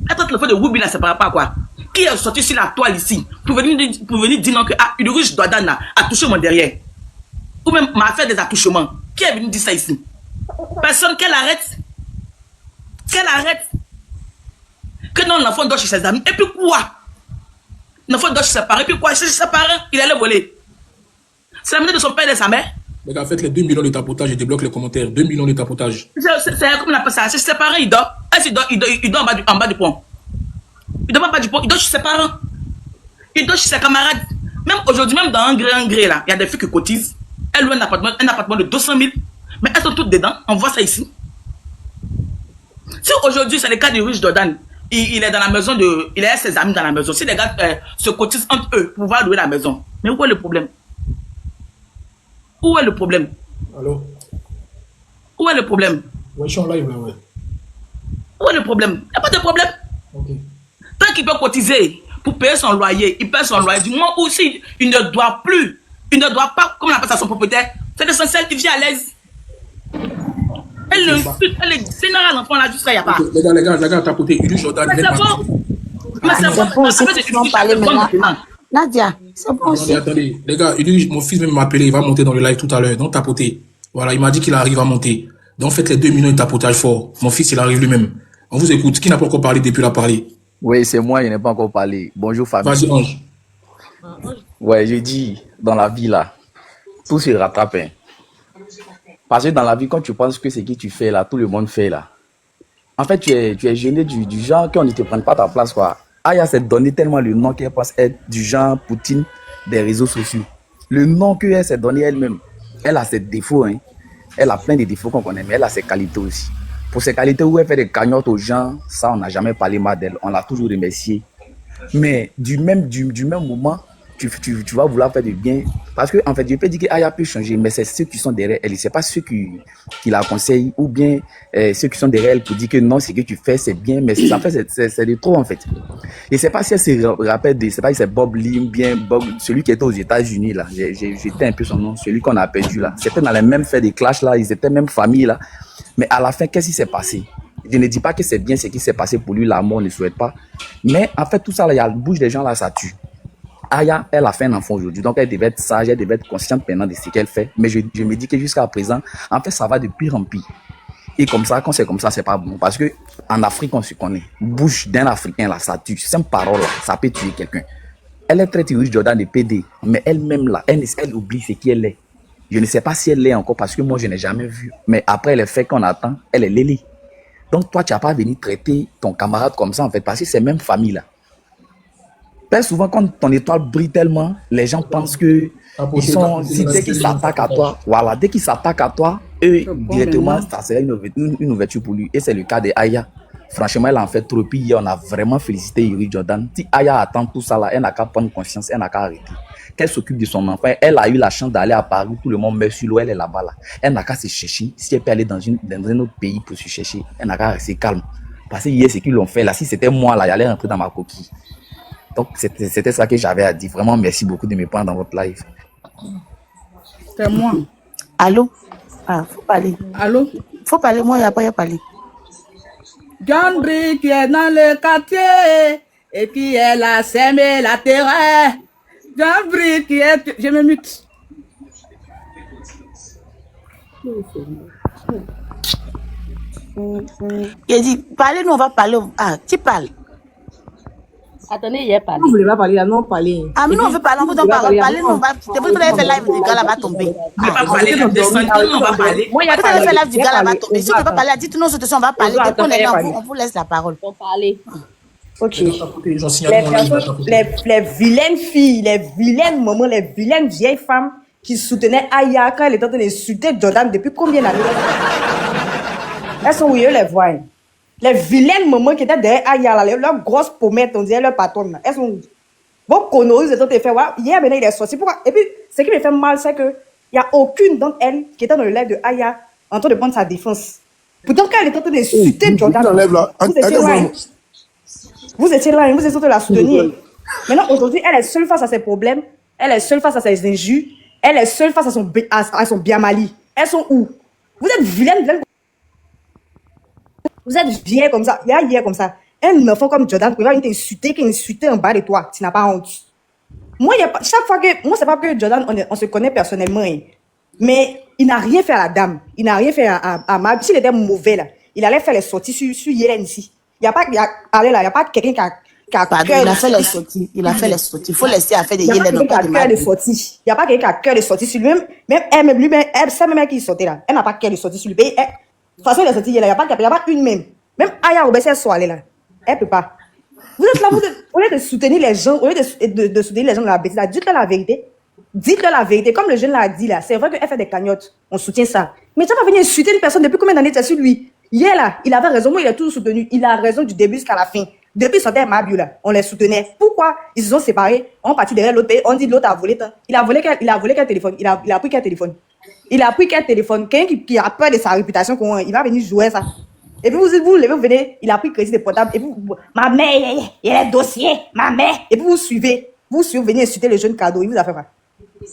Elle traite l'enfant de Woubi là, c'est par rapport à quoi? Qui est sorti sur la toile ici pour venir dire non que Urus Jordan a touché mon derrière? Ou même m'a fait des attouchements. Qui est venu dire ça ici? Personne. Qu'elle arrête. Qu'elle arrête. Que non, l'enfant dort chez ses amis. Et puis quoi? L'enfant dort chez ses parents. Et puis quoi? Chez ses parents, il allait voler. C'est la monnaie de son père et de sa mère. Les gars, faites les 2 millions de tapotage et débloque les commentaires. 2 millions de tapotage. C'est comme on appelle ça. Chez ses parents, il dort. Il dort en bas du pont. Il dort en bas du pont. Il dort chez ses parents. Il dort chez ses camarades. Même aujourd'hui, même dans un gré là, il y a des filles qui cotisent. Elles louent un appartement de 200 000. Mais elles sont toutes dedans. On voit ça ici. Si aujourd'hui, c'est le cas de Urus Jordan, il est dans la maison il a ses amis dans la maison. Si les gars se cotisent entre eux pour pouvoir louer la maison, mais où est le problème? Où est le problème? Allô? Où est le problème? Ouais, je suis en live là, ouais. Où est le problème? Il n'y a pas de problème. Ok. Tant qu'il peut cotiser pour payer son loyer, il paye son loyer. Du moment où il ne doit plus, il ne doit pas, comme on appelle ça, son propriétaire, c'est l'essentiel, il vit à l'aise. Elle est générale, l'enfant là, jusqu'à il n'y a pas. Les gars, tapoter. Urus Jordan. Mais c'est bon. Mais c'est bon. C'est bon, on parler maintenant. Nadia, c'est bon aussi. Attendez, les gars, mon fils même m'a appelé, il va monter dans le live tout à l'heure. Donc tapoter. Voilà, il m'a dit qu'il arrive à monter. Donc faites les 2 millions de tapotage fort. Mon fils, il arrive lui-même. On vous écoute. Qui n'a pas encore parlé depuis la parlé? Oui, c'est moi, je n'ai pas encore parlé. Bonjour famille. Vas-y, Ange. Ouais, je dis, dans la vie là, tout se rattrape. Hein. Parce que dans la vie, quand tu penses que ce que tu fais là, tout le monde fait là. En fait, tu es gêné du genre qu'on ne te prenne pas ta place, quoi. Aya s'est donné tellement le nom qu'elle pense être du genre Poutine des réseaux sociaux. Le nom qu'elle s'est donné elle-même, elle a ses défauts, hein. Elle a plein de défauts qu'on connaît, mais elle a ses qualités aussi. Pour ses qualités où elle fait des cagnottes aux gens, ça, on n'a jamais parlé mal d'elle. On l'a toujours remerciée. Mais du même moment, tu vas vouloir faire du bien. Parce que, en fait, je peux dire qu'Aya peut changer, mais c'est ceux qui sont derrière elle. Ce n'est pas ceux qui la conseillent ou bien ceux qui sont derrière elle pour dire que non, ce que tu fais, c'est bien, mais en fait, c'est de trop, en fait. Et c'est pas si elle se rappelle c'est pas si c'est Bob Lim, bien Bob, celui qui était aux États-Unis, là. J'étais un peu son nom, celui qu'on a perdu, là. C'était dans les mêmes faits de clash, là. Ils étaient même famille, là. Mais à la fin, qu'est-ce qui s'est passé? Je ne dis pas que c'est bien ce qui s'est passé pour lui, la mort ne souhaite pas. Mais en fait, tout ça, là, il y a la bouche des gens, là, ça tue. Aya, elle a fait un enfant aujourd'hui, donc elle devait être sage, elle devait être consciente maintenant de ce qu'elle fait. Mais je me dis que jusqu'à présent, en fait, ça va de pire en pire. Et comme ça, quand c'est comme ça, c'est pas bon. Parce que en Afrique, on se connaît. Bouche d'un Africain, là, ça tue. Simple parole, là, ça peut tuer quelqu'un. Elle est très Urus Jordan de PD, mais elle-même, là, elle oublie ce qu'elle est. Je ne sais pas si elle l'est encore parce que moi, je n'ai jamais vu. Mais après les faits qu'on attend, elle est Lélie. Donc, toi, tu n'as pas venu traiter ton camarade comme ça, en fait, parce que c'est même famille, là. Très souvent, quand ton étoile brille tellement, les gens pensent que dès qu'ils s'attaquent à toi, voilà, dès qu'ils s'attaquent à toi, eux, directement, ça serait une ouverture pour lui. Et c'est le cas de Aya. Franchement, elle en fait trop. Puis hier, on a vraiment félicité Urus Jordan. Si Aya attend tout ça là, elle n'a qu'à prendre conscience, elle n'a qu'à arrêter. Qu'elle s'occupe de son enfant. Elle a eu la chance d'aller à Paris, tout le monde met sur l'eau, elle est là-bas là. Elle n'a qu'à se chercher. Si elle peut aller dans un autre pays pour se chercher, elle n'a qu'à rester calme. Parce que hier, ce qu'ils l'ont fait là, si c'était moi là, j'allais rentrer dans ma coquille. Donc, c'était ça que j'avais à dire. Vraiment, merci beaucoup de me prendre dans votre live. C'est moi. Allô? Ah, faut parler. Allô? Faut parler, moi, il n'y a pas à parler. John Brie qui est dans le quartier et qui est là s'aimer la terreur. John Brie qui est... Je me mute. Il dit, parlez, nous on va parler. Ah, tu parles. Attendez, il a parlé. Vous voulez pas parler, là, non, parler. Ah, mais nous on veut parler, on veut en parler. Parlez, nous on va. C'est pour que vous avez fait live du gars, là va tomber. On va pas parler, on va parler. Moi, il y a pas fait live du gars, là va tomber. Si tu veux pas parler, dites-nous, on va parler. Dès qu'on est là, on vous laisse la parole. On parler. Ok. J'en signale mon live. Les vilaines filles, les vilaines mamans, les vilaines vieilles femmes qui soutenaient Aya quand elle était en train d'insulter Jordan depuis combien d'années? Elles sont où, les voient. Les vilaines mamans qui étaient derrière Aya, là, leurs grosses pommettes, on dirait leur patronne, elles sont où? Vos conneries, vous êtes en train de faire, hier, maintenant, il est sorti. Pourquoi? Et puis, ce qui me fait mal, c'est qu'il n'y a aucune d'entre elles qui était dans le live de Aya en train de prendre sa défense. Pourtant, quand elle était en train d'insulter Jordan, vous étiez loin, vous étiez en train de la soutenir. Maintenant, aujourd'hui, elle est seule face à ses problèmes, elle est seule face à ses injures, elle est seule face à son biamali. Elles sont où? Vous êtes vilaines. Vous êtes vieilles comme ça. Hier comme ça. Un enfant comme Jordan, qui va t'insulter en bas de toi. Tu n'as pas honte. Moi, chaque fois que. Moi, c'est pas que Jordan, on se connaît personnellement. Hein, mais il n'a rien fait à la dame. Il n'a rien fait à Mab. S'il était mauvais, là, il allait faire les sorties sur Yélène ici. Il n'y a pas quelqu'un qui a Pardon, il a fait les sorties. Il a fait les sorties. Il faut laisser à faire des Yélène. Il n'y a pas quelqu'un qui a cœur de sortie. Il n'y a pas quelqu'un qui a cœur de sortie sur lui-même. Même elle, c'est même elle qui sortait là. Elle n'a pas cœur de sortie sur lui. De toute façon, il est sorti, il n'y a pas une même. Même Aya Robert, elle soit allée là. Elle ne peut pas. Vous êtes là, au lieu de soutenir les gens, au lieu de soutenir les gens dans la bêtise, dites-leur la vérité. Dites-leur la vérité. Comme le jeune l'a dit là, c'est vrai qu'elle fait des cagnottes. On soutient ça. Mais tu vas venir insulter une personne depuis combien d'années tu es sur lui? Hier là, il avait raison. Moi, il a toujours soutenu. Il a raison du début jusqu'à la fin. Depuis son terme Mabiou là, on les soutenait. Pourquoi ils se sont séparés? On est parti derrière l'autre pays. On dit l'autre a volé. Il a volé quel téléphone? Il a pris quel téléphone? Il a pris quel téléphone? Quelqu'un qui a peur de sa réputation, il va venir jouer ça. Et puis vous venez, il a pris crédit de portable. Et puis, ma mère, il y a les dossiers, ma mère. Et puis vous suivez, vous venez insulter le jeune cadeau. Il vous a fait quoi?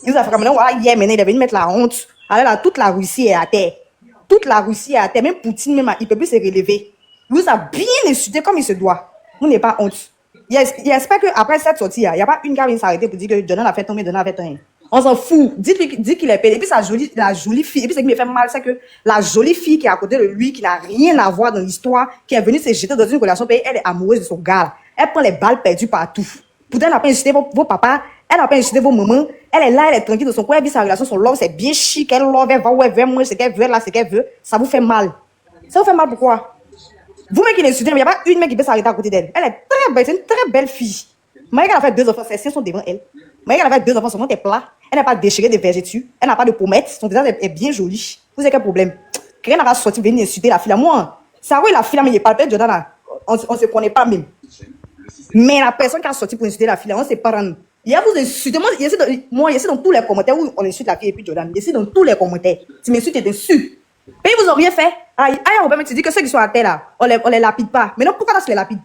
Il vous a fait comme voilà, hier maintenant, il est venu mettre la honte. Alors là, toute la Russie est à terre. Toute la Russie est à terre. Même Poutine, même, il ne peut plus se relever. Il vous a bien insulté comme il se doit. Vous n'avez pas honte. J'espère qu'après cette sortie, il n'y a pas une qui vient s'arrêter pour dire que Jordan a fait tomber, Jordan a fait tomber. On s'en fout. Dites qu'il est payé. Et puis la jolie fille. Et puis ce qui me fait mal, c'est que la jolie fille qui est à côté de lui, qui n'a rien à voir dans l'histoire, qui est venue se jeter dans une relation payée, elle est amoureuse de son gars. Elle prend les balles perdues partout. Pourtant, elle n'a pas insulté vos papas, elle n'a pas insulté vos mamans. Elle est là, elle est tranquille dans son coin, elle vit sa relation, son love, c'est bien chic, elle love, elle va où elle veut, moi, ce qu'elle veut, là, ce qu'elle veut. Ça vous fait mal. Ça vous fait mal pourquoi? Vous-même qui l'insultez, mais il n'y a pas une mec qui peut s'arrêter à côté d'elle. Elle est très belle, c'est une très belle fille. Maïga, elle a fait 2 enfants, ses seins sont devant elle. Maïga, elle a fait 2 enfants, son ventre est plat. Elle n'a pas déchiré de vergetures. Elle n'a pas de pommettes. Son visage est bien joli. Vous avez quel problème? Quelqu'un n'a pas sorti venir insulter la fille là. Moi, ça oui, la fille là, mais il parle pas de Jordan là. On ne se connaît pas même. Mais la personne qui a sorti pour insulter la fille là, on ne sait pas. Il y a vous insultez. Moi, il y a dans tous les commentaires où on insulte la fille et puis Jordan. Il y a dans tous les commentaires. Tu m'insultes, tu t'insultes. Mais ils vous ont rien fait. Aïe, on va me dire que ceux qui sont à terre là, on les lapide pas. Mais non, pourquoi tu les lapides?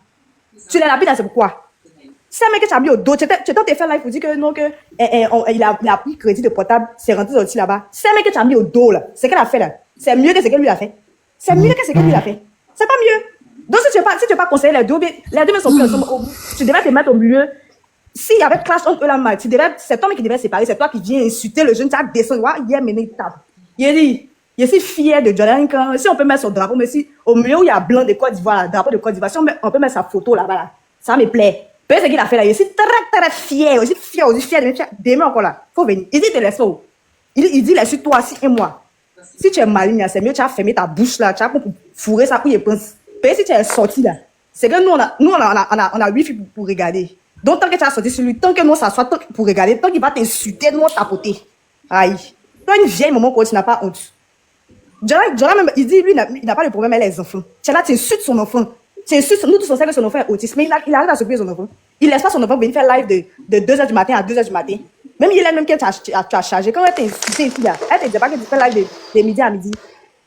Tu les lapides, c'est pourquoi? C'est un mec qui t'a mis au dos. Tu t'es fait live pour dire que non, que il a pris crédit de portable, c'est rentré aussi là-bas. C'est un mec qui t'a mis au dos là. C'est qu'elle a fait là. C'est mieux que ce qu'elle lui a fait. C'est mieux que ce qu'elle lui a fait. C'est pas mieux. Donc si tu veux pas conseiller les deux sont plus ensemble. Tu devrais te mettre au milieu. S'il y avait clash entre eux là, c'est toi qui devais séparer. C'est toi qui viens insulter le jeune. Tu as descendu. Hier, maintenant, il tape. Il dit, je suis fier de Jordan. Si on peut mettre son drapeau, mais si au milieu où il y a blanc de Côte d'Ivoire, drapeau de Côte d'Ivoire, si on peut mettre sa photo là-bas, là, ça me plaît. Peut-être ce qu'il a fait là, je suis très fier, je suis fier de demain encore là. Faut venir. Il dit, te laisse pas. Il dit, laisse toi, si et moi. Si tu es maligne, c'est mieux, tu as fermé ta bouche là, tu as pour fourrer ça, pour y penser. Peut-être si tu es sorti là, c'est que nous, on a 8 filles pour regarder. Donc, tant que tu as sorti sur lui, tant que nous, ça soit pour regarder, tant qu'il va t'insulter, nous, on tapoter. Aïe. Toi, une vieille maman, quand tu n'as pas honte. Jordan, même, il dit, lui, il n'a pas de problème avec les enfants. Tu es là, tu insultes son enfant. Nous tous on sait que son enfant est autiste, mais il arrive à s'occuper de son enfant. Il laisse pas son enfant venir faire live de 2h du matin à 2h du matin. Même il est même qu'elle t'a chargé. Quand elle t'a insulté ici, là, elle te dit pas que tu fais live de midi à midi.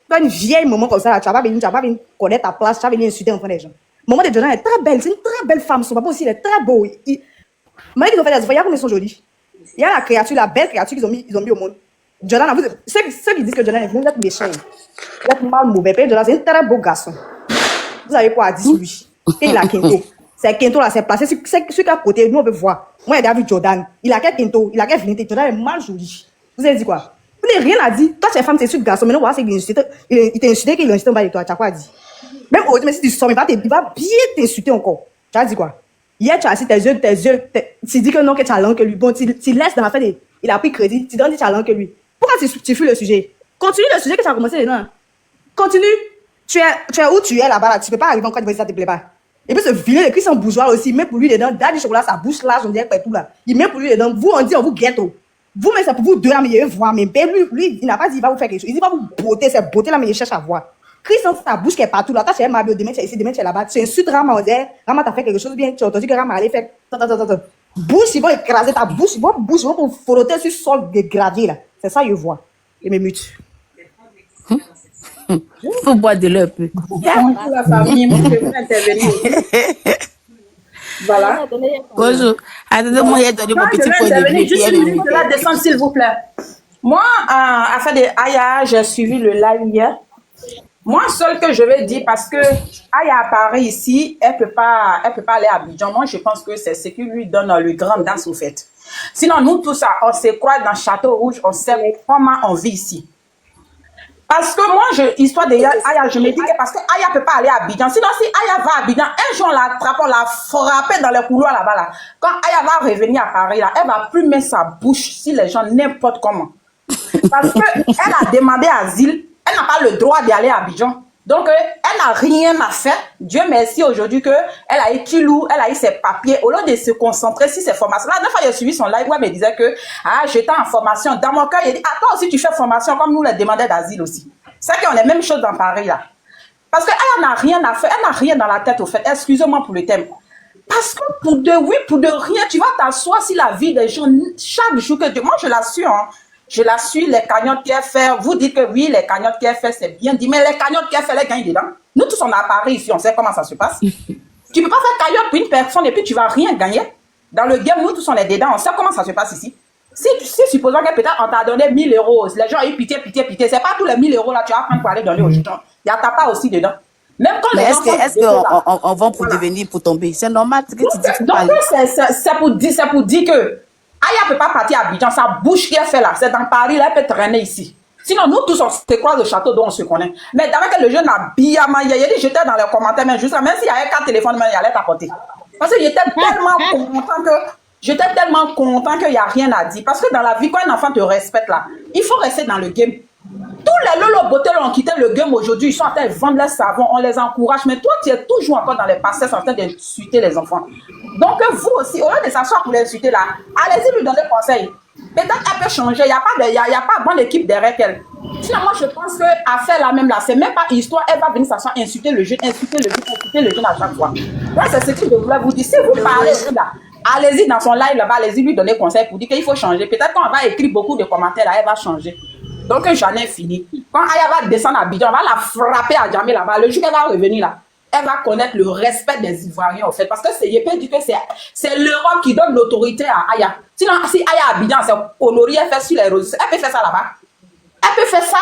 Toi, une vieille maman comme ça, là, tu vas pas venir connaître ta place, tu vas venir insulter l'enfant des gens. Maman de Jordan est très belle, c'est une très belle femme. Son papa aussi, il est très beau. Maintenant qu'ils ont fait des enfants, regarde comme ils sont jolis. Il y a la créature, la belle créature qu'ils ont mis au monde. Jordan, ceux qui disent que Jordan est venu, vous êtes méchants. Vous êtes mal mauvais. Jordan, c'est un très beau garçon. Vous avez quoi à dire sur lui? Et il a Kento. C'est Kento là, c'est placé. C'est celui qui est à côté, nous on peut voir. Moi, j'ai déjà vu Jordan. Il a quel Kento? Il a quel Vinité? Jordan est mal joli. Vous avez dit quoi? Vous n'avez rien à dire. Toi, tu es femme, tu es sur garçon. Maintenant, voilà, c'est qu'il t'a insulté, qu'il a insulté en bas de toi. Tu as quoi dit? Même aujourd'hui, si tu sors, il va bien t'insulter encore. Tu as dit quoi? Hier, tu as assis tes yeux, tu dis que non, que tu as l'angle que lui. Bon, tu laisses dans la fin, il a pris crédit, tu donnes, tu as l'angle que lui. Pourquoi tu fuis le sujet? Continue le sujet que tu as commencé dedans. Continue. Tu es où tu es là-bas, là. Tu peux pas arriver encore, ça te plaît pas. Et puis ce vilain de Christian bourgeois aussi, il met pour lui dedans, dans du chocolat, sa bouche là, on dirait pas tout là. Il met pour lui dedans, vous on dit, on vous ghetto. Vous, mais c'est pour vous deux là, mais il veut voir, mais lui, il n'a pas dit, il va vous faire quelque chose. Il dit, il va vous beauté, cette beauté là, mais il cherche à voir. Christian, sa bouche qui est partout là. Toi, tu es Mabio, demain tu es ici, demain tu es là-bas. Tu insultes Rama, on dirait, Rama t'a fait quelque chose bien, tu as entendu que Rama allait faire. Bouche, ils vont écraser ta bouche, ils vont pour frotter sur le sol de gravier là. C'est ça, il voit. Il me mute. Faut boire de l'eau un peu. Bonjour la famille, moi je vais intervenir. Voilà. Bonjour. Attendez-moi, il y a donné mon petit point de vue. Juste une minute, là, descendre s'il vous plaît. Moi, à faire des Aya, j'ai suivi le live hier. Moi, seul que je vais dire, parce que Aya à Paris ici, elle peut pas aller à Abidjan. Moi, je pense que c'est ce qui lui donne le grand danse au fait. Sinon, nous, tout ça, on se croit dans Château Rouge, on sait comment on vit ici. Parce que moi, histoire de Aya, je me dis que parce que Aya peut pas aller à Abidjan. Sinon, si Aya va à Abidjan, un jour on l'attrape, on la frappe dans le couloir là-bas. Là. Quand Aya va revenir à Paris, là, elle va plus mettre sa bouche si les gens n'importe comment. Parce qu'elle a demandé asile, elle n'a pas le droit d'y aller à Abidjan. Donc, elle n'a rien à faire. Dieu merci aujourd'hui qu'elle a eu Kilou, elle a eu ses papiers. Au lieu de se concentrer sur ses formations. La dernière fois, j'ai suivi son live où elle me disait que j'étais en formation. Dans mon cœur, il dit, toi aussi, tu fais formation comme nous, les demandeurs d'asile aussi. C'est qu'on a les mêmes choses dans Paris, là. Parce qu'elle n'a rien à faire. Elle n'a rien dans la tête, au fait. Excusez-moi pour le thème. Parce que pour de rien, tu vas t'asseoir sur la vie des gens chaque jour que moi, je l'assure, hein. Je la suis, les cagnottes qu'elle fait. Vous dites que oui, les cagnottes qu'elle fait, c'est bien dit. Mais les cagnottes qu'elle fait, elle gagne dedans. Nous tous, on est à Paris ici, on sait comment ça se passe. Tu peux pas faire cagnotte pour une personne et puis tu vas rien gagner. Dans le game, nous tous, on est dedans. On sait comment ça se passe ici. Si supposons que peut-être on t'a donné 1000 euros, les gens ont eu pitié. C'est pas tous les 1000 euros là, tu vas prendre pour aller donner aux gens. Il y a ta part aussi dedans. Même quand mais est-ce qu'on vend pour devenir, pour tomber? C'est normal que tu dis. Donc, c'est pour dire que Aya peut pas partir à Abidjan, sa bouche qui a fait là, c'est dans Paris, là, elle peut traîner ici. Sinon, nous tous, on se croise le château dont on se connaît. Mais d'abord que le jeune a bien maillé, il a dit, j'étais dans les commentaires, mais juste là, même s'il y avait 4 téléphones, il allait t'apporter. Parce que j'étais tellement content qu'il n'y a rien à dire. Parce que dans la vie, quand un enfant te respecte là, il faut rester dans le game. Tous les Lolo Beauté ont quitté le game aujourd'hui, ils sont en train de vendre leur savon, on les encourage, mais toi, tu es toujours encore dans les passés en train d'insulter les enfants. Donc, vous aussi, au lieu de s'asseoir pour les insulter là, allez-y lui donner conseil. Peut-être qu'elle peut changer, il n'y a pas bonne équipe derrière elle. Sinon, moi, je pense qu'à faire la même là, c'est même pas histoire, elle va venir s'asseoir, insulter le jeune à chaque fois. Là, c'est ce que je voulais vous dire. Si vous parlez là, allez-y dans son live là-bas, allez-y lui donner conseil pour dire qu'il faut changer. Peut-être qu'on va écrire beaucoup de commentaires là, elle va changer. Donc, j'en ai fini. Quand Aya va descendre à Abidjan, on va la frapper à jamais là-bas. Le jour qu'elle va revenir là, elle va connaître le respect des Ivoiriens, en fait. Parce que je peux dire que c'est l'Europe qui donne l'autorité à Aya. Sinon, si Aya à Abidjan, c'est honoré, elle fait sur les réseaux. Elle peut faire ça là-bas. Elle peut faire ça.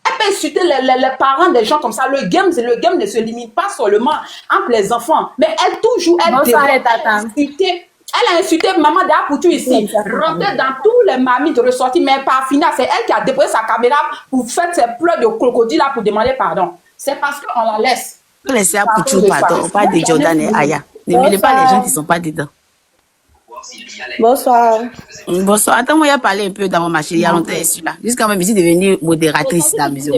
Elle peut insulter les parents des gens comme ça. Le game ne se limite pas seulement entre les enfants. Mais elle toujours, elle insulter. Elle a insulté maman d'Apoutou ici, rentré dans tous les mamies de ressortir, mais par final, c'est elle qui a déposé sa caméra pour faire ses pleurs de crocodile là pour demander pardon. C'est parce qu'on la laisse. Laissez Apoutou, pardon, on parle de Jordan et Aya. Ne mêlez pas les gens qui ne sont pas dedans. Bonsoir. Bonsoir. Attends, moi, il a parlé un peu dans mon marché, il y a longtemps, celui-là. Jusqu'à même, je suis devenue modératrice dans la maison.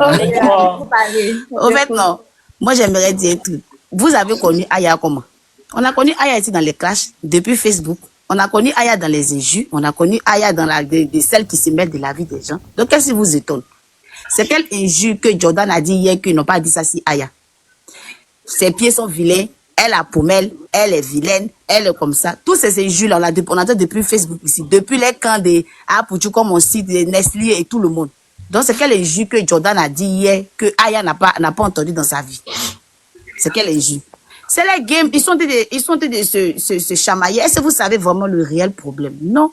Au fait, non. Moi, j'aimerais dire un truc. Vous avez connu Aya comment? On a connu Aya ici dans les clashs depuis Facebook. On a connu Aya dans les injures. On a connu Aya dans de celles qui se mettent de la vie des gens. Donc, qu'est-ce qui vous étonne? C'est quelle injure que Jordan a dit hier qu'ils n'ont pas dit ça si Aya? Ses pieds sont vilains. Elle a pommelle. Elle est vilaine. Elle est comme ça. Tous ces injures-là, on a depuis Facebook ici. Depuis les camps de Apoutou, comme on cite, de Nestlé et tout le monde. Donc, c'est quelle injure que Jordan a dit hier que Aya n'a pas entendu dans sa vie? C'est quelle injure? C'est la game, ils sont de se chamailler. Est-ce que vous savez vraiment le réel problème? Non.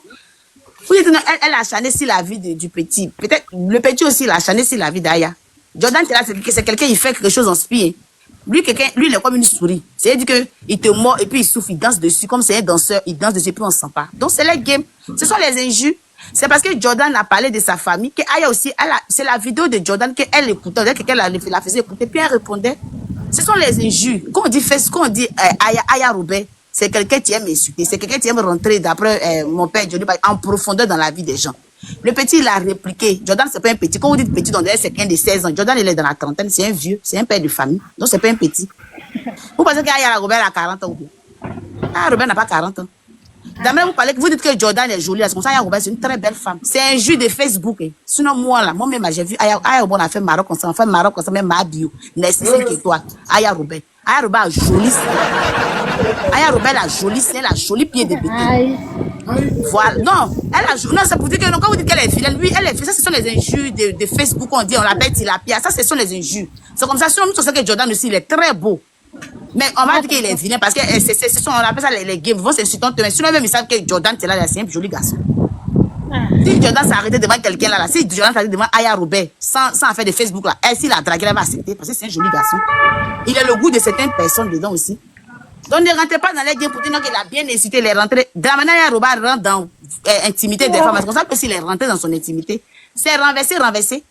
Elle a acharné sur la vie du petit. Peut-être le petit aussi, il a acharné sur la vie d'Aya. Jordan, c'est quelqu'un, il fait quelque chose en spie. Lui, il est comme une souris. C'est-à-dire qu'il te mord et puis il souffle, il danse dessus. Comme c'est un danseur, il danse dessus et puis on ne sent pas. Donc c'est la game. Ce sont les injures. C'est parce que Jordan a parlé de sa famille que Aya aussi, c'est la vidéo de Jordan qu'elle écoutait, qu'elle la faisait écouter, puis elle répondait. Ce sont les injures. Quand on dit Aya Robert, c'est quelqu'un qui aime insulter, c'est quelqu'un qui aime rentrer, d'après mon père Johnny, en profondeur dans la vie des gens. Le petit, il a répliqué. Jordan, c'est pas un petit. Quand vous dites petit, donc c'est quelqu'un de 16 ans. Jordan, il est dans la trentaine, c'est un vieux, c'est un père de famille. Donc, c'est pas un petit. Vous pensez qu'Aya Robert a 40 ans ou bien? Aya Robert n'a pas 40 ans. D'abord, vous dites que Jordan est jolie, c'est comme ça, Aya Robert, c'est une très belle femme. C'est un jus de Facebook. Sinon, moi-même, j'ai vu Aya Robert, on a fait Maroc comme ça, même ma bio. Nécessaire que toi, Aya Robert. Aya Robert a joli sein. Aya Robert a joli sein, elle a joli pied de bébé. Voilà. Non, non, c'est pour dire que non, quand vous dites qu'elle est vilaine, lui, elle est vilaine. Ça, ce sont les injures de Facebook, on dit, on l'appelle tilapia. Ça, ce sont les injures. C'est comme ça. Sinon, nous, on sait que Jordan aussi, il est très beau. Mais on va dire qu'il est vilain parce que on appelle ça les games. Vont s'insulter. Mais sinon, même, ils savent que Jordan, c'est là, c'est un joli garçon. Si Jordan s'est arrêté devant quelqu'un là, si Jordan s'est arrêté devant Aya Robert, sans faire de Facebook là, elle, s'il a dragué, elle va accepter parce que c'est un joli garçon. Il a le goût de certaines personnes dedans aussi. Donc ne rentrez pas dans les games pour dire qu'il a bien incité les rentrées. De la manière Aya Robert rentre dans l'intimité des femmes, c'est comme ça que s'il est rentré dans son intimité, c'est renversé.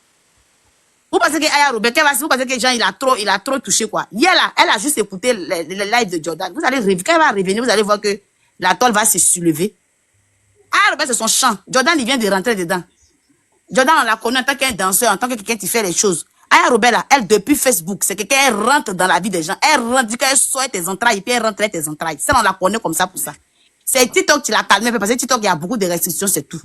Vous pensez que Aya Robert, vous pensez que Jean, il a trop touché quoi. Hier là, elle a juste écouté le live de Jordan. Vous allez quand elle va revenir, vous allez voir que la toile va se soulever. Aya Robert, c'est son chant. Jordan, il vient de rentrer dedans. Jordan, on la connaît en tant qu'un danseur, en tant que quelqu'un qui fait les choses. Aya Robert, là, elle, depuis Facebook, c'est quelqu'un, elle rentre dans la vie des gens. Elle rentre, dit qu'elle soigne tes entrailles, et puis elle rentre tes entrailles. Ça, on la connaît comme ça pour ça. C'est TikTok qui l'a calmé, parce que TikTok, il y a beaucoup de restrictions, c'est tout.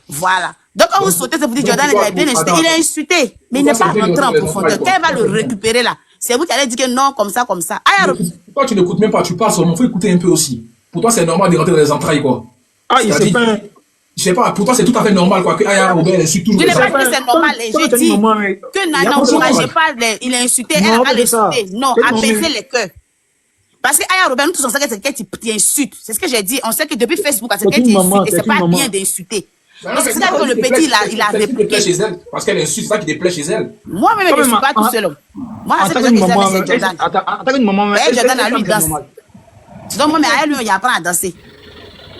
Voilà. Donc, quand vous sautez, c'est pour dire Jordan, il a bien insulté. Il est insulté, mais il n'est pas rentré en profondeur. Quand elle va le récupérer, là, c'est vous qui allez dire que non, comme ça. Aya Robert. Toi, tu n'écoutes même pas, tu parles seulement. Il faut écouter un peu aussi. Pour toi, c'est normal de rentrer dans les entrailles, quoi. Ah, il s'est pas. Je sais pas, pour toi c'est tout à fait normal quoi que Aya Robert insulte toujours. Je n'ai pas dit que c'est normal, j'ai dit que Nana n'encourageait pas, il a insulté, elle a insulté. Non, apaiser les cœurs. Parce que Aya Robert, nous tous on sait que c'est quelqu'un qui insulte. C'est ce que j'ai dit, on sait que depuis Facebook, c'est quelqu'un qui insulte et c'est pas bien d'insulter. Donc c'est ça que le petit il a répliqué. Chez elle, parce qu'elle insulte, c'est ça qui déplaît chez elle. Moi-même, je ne suis pas tout seul. Moi, c'est que c'est Jordan. Attends une maman. Jordan a lui danse. Donc moi, mais Aya lui, il apprend à danser.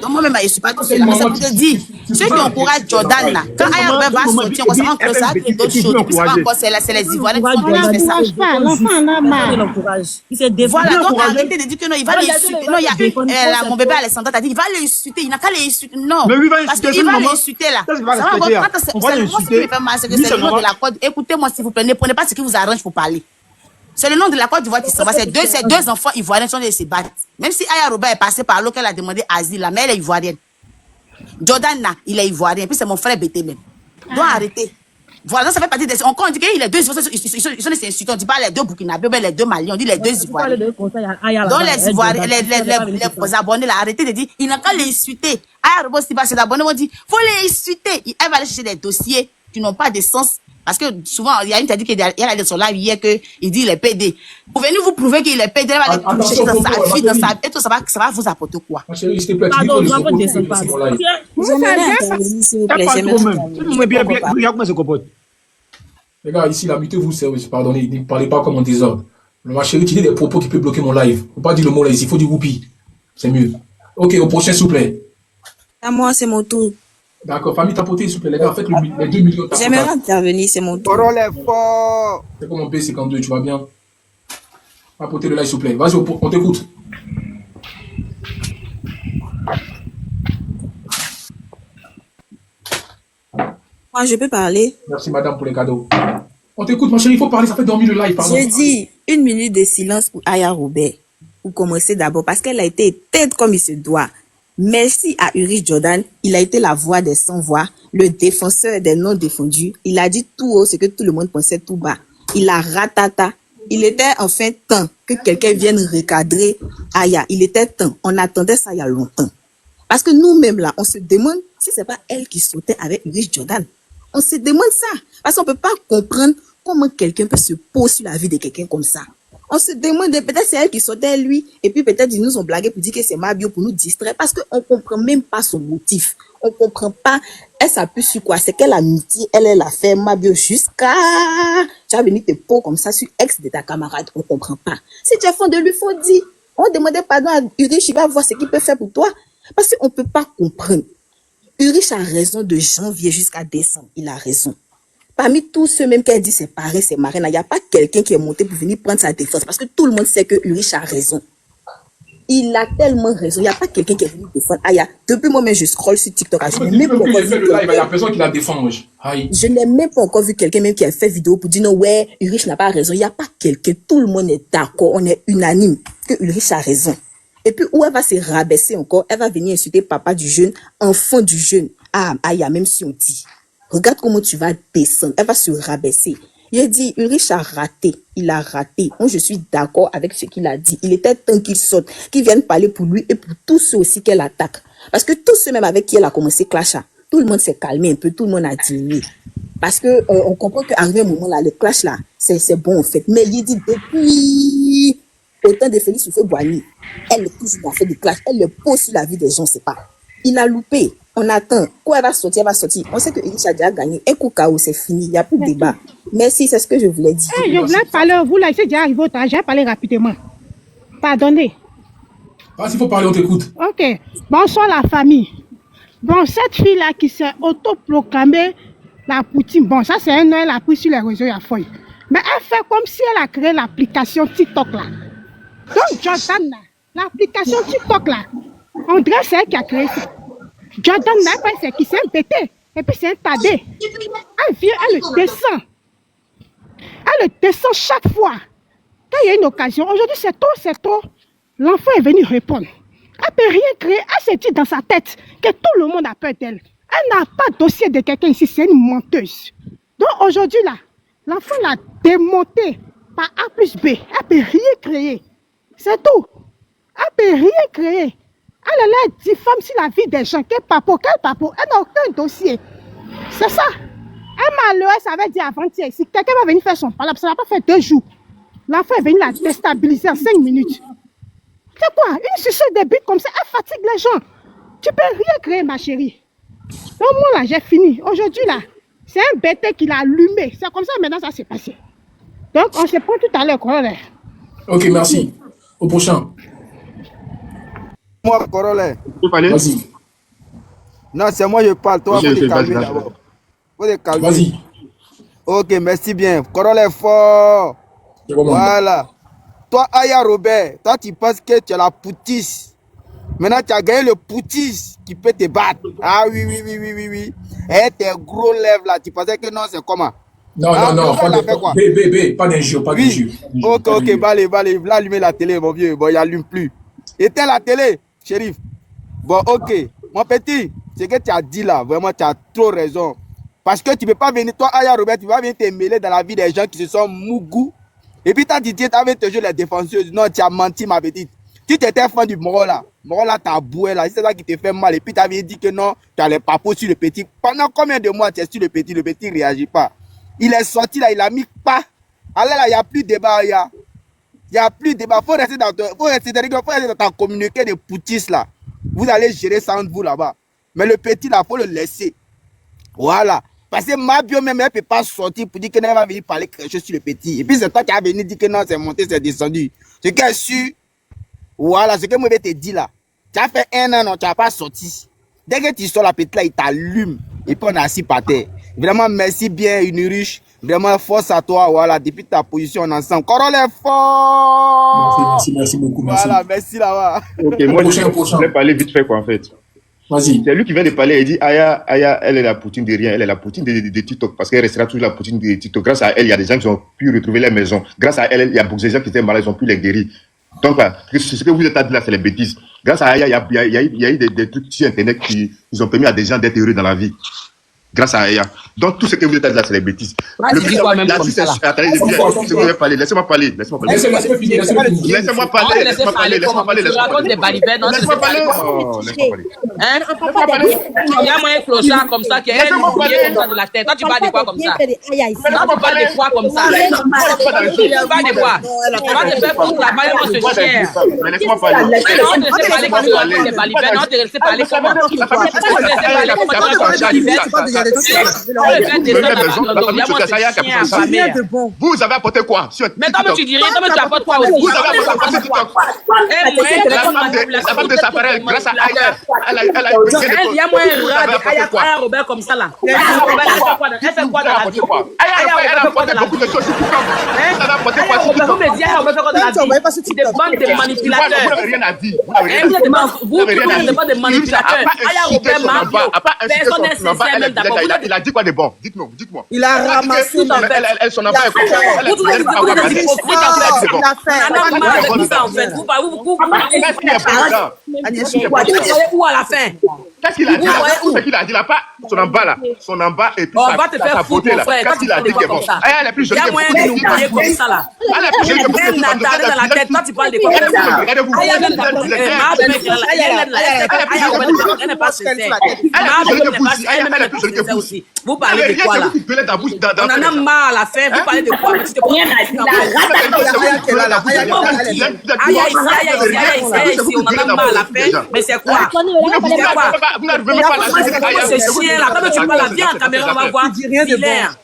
Donc moi-même, je ne suis pas tout seul. Mais c'est pour te dire, ceux qui encouragent Jordan, là, quand Aya Robert va sortir, on s'en close ça, puis d'autres choses. Et puis c'est pas encore, c'est les Ivoiriens qui font ça. L'enfant en a marre. Voilà, donc arrêtez de dire que non, il va l'insulter. Non, il y a mon bébé Alessandra t'a dit, il va l'insulter, il n'a qu'à l'insulter. Non, parce qu'il va l'insulter là. Ça va, c'est moi ce qui me fait mal, c'est que c'est le nom de la Côte. Écoutez-moi s'il vous plaît, ne prenez pas ce qui vous arrange pour parler. C'est le nom de la Côte d'Ivoire qui s'en va. C'est deux enfants ivoiriens qui sont allés se battre. Même si Aya Robert est passé par là, qu'elle a demandé asile, là, mais elle est ivoirienne. Jordan, là, il est ivoirien. Puis c'est mon frère Bété même. Donc arrêtez. Voilà, ça fait partie des. On dit qu'il est deux, ils sont des insultants. On dit pas les deux Burkinabés, mais les deux Maliens. On dit les deux Ivoiriens. Donc les Ivoiriens, les abonnés, là, arrêtez de dire, il n'a qu'à les insulter. Aya Robert, si pas ses abonnés, on dit, faut les insulter. Elle va aller chercher des dossiers qui n'ont pas de sens. Parce que souvent, il y a une qui a dit qu'il a dit sur live hier qu'il dit il est PD. Pouvez-vous vous prouver qu'il est PD? Elle va aller chercher dans sa vie, dans sa vie. Et tout ça va vous apporter quoi? Chérie, s'il te plaît, tu dis qu'on descend pas. Les gars, ici, là, mutez-vous, pardonnez, ne parlez pas comme en désordre. Ma chérie, tu dis des propos qui peuvent bloquer mon live. Faut pas dire le mot là ici, il faut dire whoopi. C'est mieux. Ok, au prochain, s'il vous plaît. À moi, c'est mon tour. D'accord, famille tapotée, s'il vous plaît, les gars, faites les 2 millions de J'aimerais intervenir, c'est mon tour. C'est comme mon P52, tu vas bien? Tapotez le live, s'il vous plaît. Vas-y, on t'écoute. Moi, je peux parler. Merci, madame, pour les cadeaux. On t'écoute, ma chérie, il faut parler, ça fait dormir le live, pardon. J'ai dit 1 minute de silence pour Aya Robert. Pour commencer d'abord, parce qu'elle a été éteinte comme il se doit. Merci à Ulrich Jordan, il a été la voix des sans-voix, le défenseur des non-défendus. Il a dit tout haut ce que tout le monde pensait tout bas. Il a ratata. Il était enfin temps que quelqu'un vienne recadrer Aya. Il était temps. On attendait ça il y a longtemps. Parce que nous-mêmes là, on se demande si c'est pas elle qui sautait avec Ulrich Jordan. On se demande ça. Parce qu'on peut pas comprendre comment quelqu'un peut se poser sur la vie de quelqu'un comme ça. On se demande, peut-être c'est elle qui sautait lui, et puis peut-être ils nous ont blagué pour dire que c'est Mabio pour nous distraire, parce qu'on ne comprend même pas son motif. On ne comprend pas, elle s'appuie sur quoi? C'est quelle amitié elle a fait Mabio jusqu'à... Tu as venu te poser comme ça sur ex de ta camarade, on ne comprend pas. Si tu es fond de lui, il faut dire. On demandait pardon à Ulrich, il va voir ce qu'il peut faire pour toi, parce qu'on ne peut pas comprendre. Ulrich a raison de janvier jusqu'à décembre. Il a raison. Parmi tous ceux même qu'elle dit c'est pareil, c'est marraine, il n'y a pas quelqu'un qui est monté pour venir prendre sa défense parce que tout le monde sait que Ulrich a raison. Il a tellement raison. Il n'y a pas quelqu'un qui est venu défendre Aya. Depuis moi-même, je scroll sur TikTok. Je n'ai même pas encore vu il y a personne qui la défend. Je n'ai même pas encore vu quelqu'un même qui a fait vidéo pour dire non, ouais, Ulrich n'a pas raison. Il n'y a pas quelqu'un. Tout le monde est d'accord. On est unanime que Ulrich a raison. Et puis, où elle va se rabaisser encore, elle va venir insulter papa du jeune, enfant du jeune. Ah, Aya, même si on dit. Regarde comment tu vas descendre. Elle va se rabaisser. Il dit, Ulrich a raté. Il a raté. Moi, je suis d'accord avec ce qu'il a dit. Il était temps qu'il sorte, qu'il vienne parler pour lui et pour tous ceux aussi qu'elle attaque. Parce que tous ceux même avec qui elle a commencé clash, tout le monde s'est calmé un peu, tout le monde a diminué. Parce que on comprend qu'arrivé un moment là, le clash là, c'est bon en fait. Mais il dit depuis au temps de Félix Houphouët-Boigny, elle est toujours dans fait du clash. Elle le pose sur la vie des gens, c'est pas. Il a loupé. On attend. Quoi elle va sortir, elle va sortir. On sait que Ulrich a déjà gagné. Un coup KO, c'est fini. Il n'y a plus de débat. Merci, c'est ce que je voulais dire. Je voulais parler, vous là, c'est déjà arrivé au temps. J'ai parlé rapidement. Pardonnez. Ah, s'il faut parler, on t'écoute. Ok. Bonsoir la famille. Bon, cette fille-là qui s'est autoproclamée la Poutine, bon, ça c'est un nom, elle a pris sur les réseaux, il y a folle. Mais elle fait comme si elle a créé l'application TikTok là. Donc, Jordan là, l'application TikTok là, on dirait c'est elle qui a créé ça. Jordan n'a pas c'est qui s'est un pété. Et puis c'est un tadé. Elle vient, elle le descend. Elle le descend chaque fois. Quand il y a une occasion, aujourd'hui c'est trop. L'enfant est venu répondre. Elle ne peut rien créer. Elle s'est dit dans sa tête que tout le monde a peur d'elle. Elle n'a pas de dossier de quelqu'un ici, c'est une menteuse. Donc aujourd'hui là, l'enfant l'a démonté par A plus B. Elle ne peut rien créer. C'est tout. Elle ne peut rien créer. Elle est là, elle diffame sur la vie des gens. Quel papo. Elle n'a aucun dossier. C'est ça. Elle malheureuse avait dit avant-hier, si quelqu'un va venir faire son palabre, ça n'a pas fait 2 jours. L'enfant est venu la déstabiliser en 5 minutes. C'est quoi? Une sucette de bite comme ça, elle fatigue les gens. Tu peux rien créer, ma chérie. Donc moi là, j'ai fini. Aujourd'hui là, c'est un bêté qui l'a allumé. C'est comme ça maintenant ça s'est passé. Donc on se prend tout à l'heure, corollaire. Ok, merci. Au prochain. Moi, corollaire. Tu peux parler? Vas-y. Non, c'est moi je parle. Toi, vous te calmer d'abord. Vous te calmer. Vas-y. Ok, merci bien. Corollaire fort. Voilà. Toi, Aya Robert, toi tu penses que tu as la poutisse. Maintenant tu as gagné le poutisse qui peut te battre. Ah oui. Et tes gros lèvres là, tu pensais que non, c'est comment? Non, pas d'injure, pas d'injure. Ok, allez, là, allumer la télé, mon vieux. Bon, il n'allume plus. Éteins la télé, shérif. Bon, ok. Mon petit, ce que tu as dit là, vraiment, tu as trop raison. Parce que tu ne peux pas venir, toi, Aya Robert, tu vas venir te mêler dans la vie des gens qui se sont mougou. Et puis, tu as dit, tu avais toujours les défenseuses. Non, tu as menti, ma petite. Tu t'étais fan du Moro là. Moro là, t'as boué là. C'est ça qui te fait mal. Et puis, tu avais dit que non, tu as les papos sur le petit. Pendant combien de mois tu es sur le petit ne réagit pas. Il est sorti là, il a mis pas. Allez là, il n'y a plus de débat, il n'y a plus de débat. Il faut rester dans ta communauté de poutistes là. Vous allez gérer ça entre vous là-bas. Mais le petit là, il faut le laisser. Voilà. Parce que ma bio même, elle ne peut pas sortir pour dire qu'elle va venir parler quelque chose sur le petit. Et puis c'est toi qui as venu dire que non, c'est monté, c'est descendu. Ce qui est sûr, voilà, ce que moi je vais te dire là. Tu as fait 1 an, non, tu n'as pas sorti. Dès que tu sors la petite là, il t'allume. Et puis on est assis par terre. Vraiment, merci bien, Ulrich. Vraiment, force à toi. Voilà, depuis ta position, on est ensemble. Corollaire fort! Merci beaucoup. Merci. Voilà, merci là-bas. Ok, moi, je voulais parler vite fait, quoi, en fait. Vas-y. C'est lui qui vient de parler. Il dit Aya, elle est la Poutine de rien. Elle est la Poutine de TikTok. Parce qu'elle restera toujours la Poutine de TikTok. Grâce à elle, il y a des gens qui ont pu retrouver leur maison. Grâce à elle, il y a beaucoup de gens qui étaient malades, ils ont pu les guérir. Donc, ce que vous êtes dit là, c'est les bêtises. Grâce à Aya, il y a eu des trucs sur Internet qui ont permis à des gens d'être heureux dans la vie. Grâce à Aya. Donc, tout ce que vous êtes dit là, c'est les bêtises. Laissez-moi parler. Laissez-moi parler. Laissez-moi parler. Tu racontes des balivets, non? Laisse-moi parler. Il y a moyen clochard comme ça qui est comme ça de la tête. Toi, tu parles de quoi comme ça? Toi, tu parles de quoi comme ça? Tu parles de quoi? Tu vas te faire foutre la balle, on se chère. Laisse-moi parler. On te laisse parler comme tu racontes des balivets. Non, on te laisse parler comment? On te laisse parler comment tu racontes des balivets. Vous avez apporté quoi? Mais toi, tu dis rien, toi, tu apportes quoi aussi? Vous avez apporté quoi? La femme de Safarel, grâce à Aya, elle Il y a moins un rat de Aya Robert comme ça là. Aya Robert, elle fait quoi dans la vie? Aya Robert fait quoi dans la vie? Aya Robert, vous me dites Aya Robert fait quoi dans la vie? Des bandes de manipulateurs. Vous n'avez rien à dire. Vous n'êtes pas des manipulateurs. Aya Robert, personne n'est sincère même d'abord. Il a dit quoi de bon? Dites-moi. Il a ramassé tout en fait. Elle s'en a pas écouté. Vous êtes hypocrite en fait. On a marre de tout ça en fait. Vous voyez où à la fin? Qu'est-ce qu'il a dit? Ce qu'il a dit là, pas son en bas là. Son en bas et puis on va te faire foutre mon frère. Qu'est-ce qu'il a dit que bon? Elle est plus jolie que vous. Il y a moyen de nous parler comme ça là. Elle est plus jolie que vous. Même Nathalie dans la tête, toi tu parles de quoi? Regardez-vous. Elle n'est pas sincère. Elle n'est plus jolie que vous aussi. Vous parlez de quoi là? On en a marre à la fin. Vous parlez de quoi? Tu te prends on en a marre à la fin. Mais c'est quoi? Vous n'arrivez même pas à la cheville de ce chien là. Quand tu parles à bien en caméra, on va voir.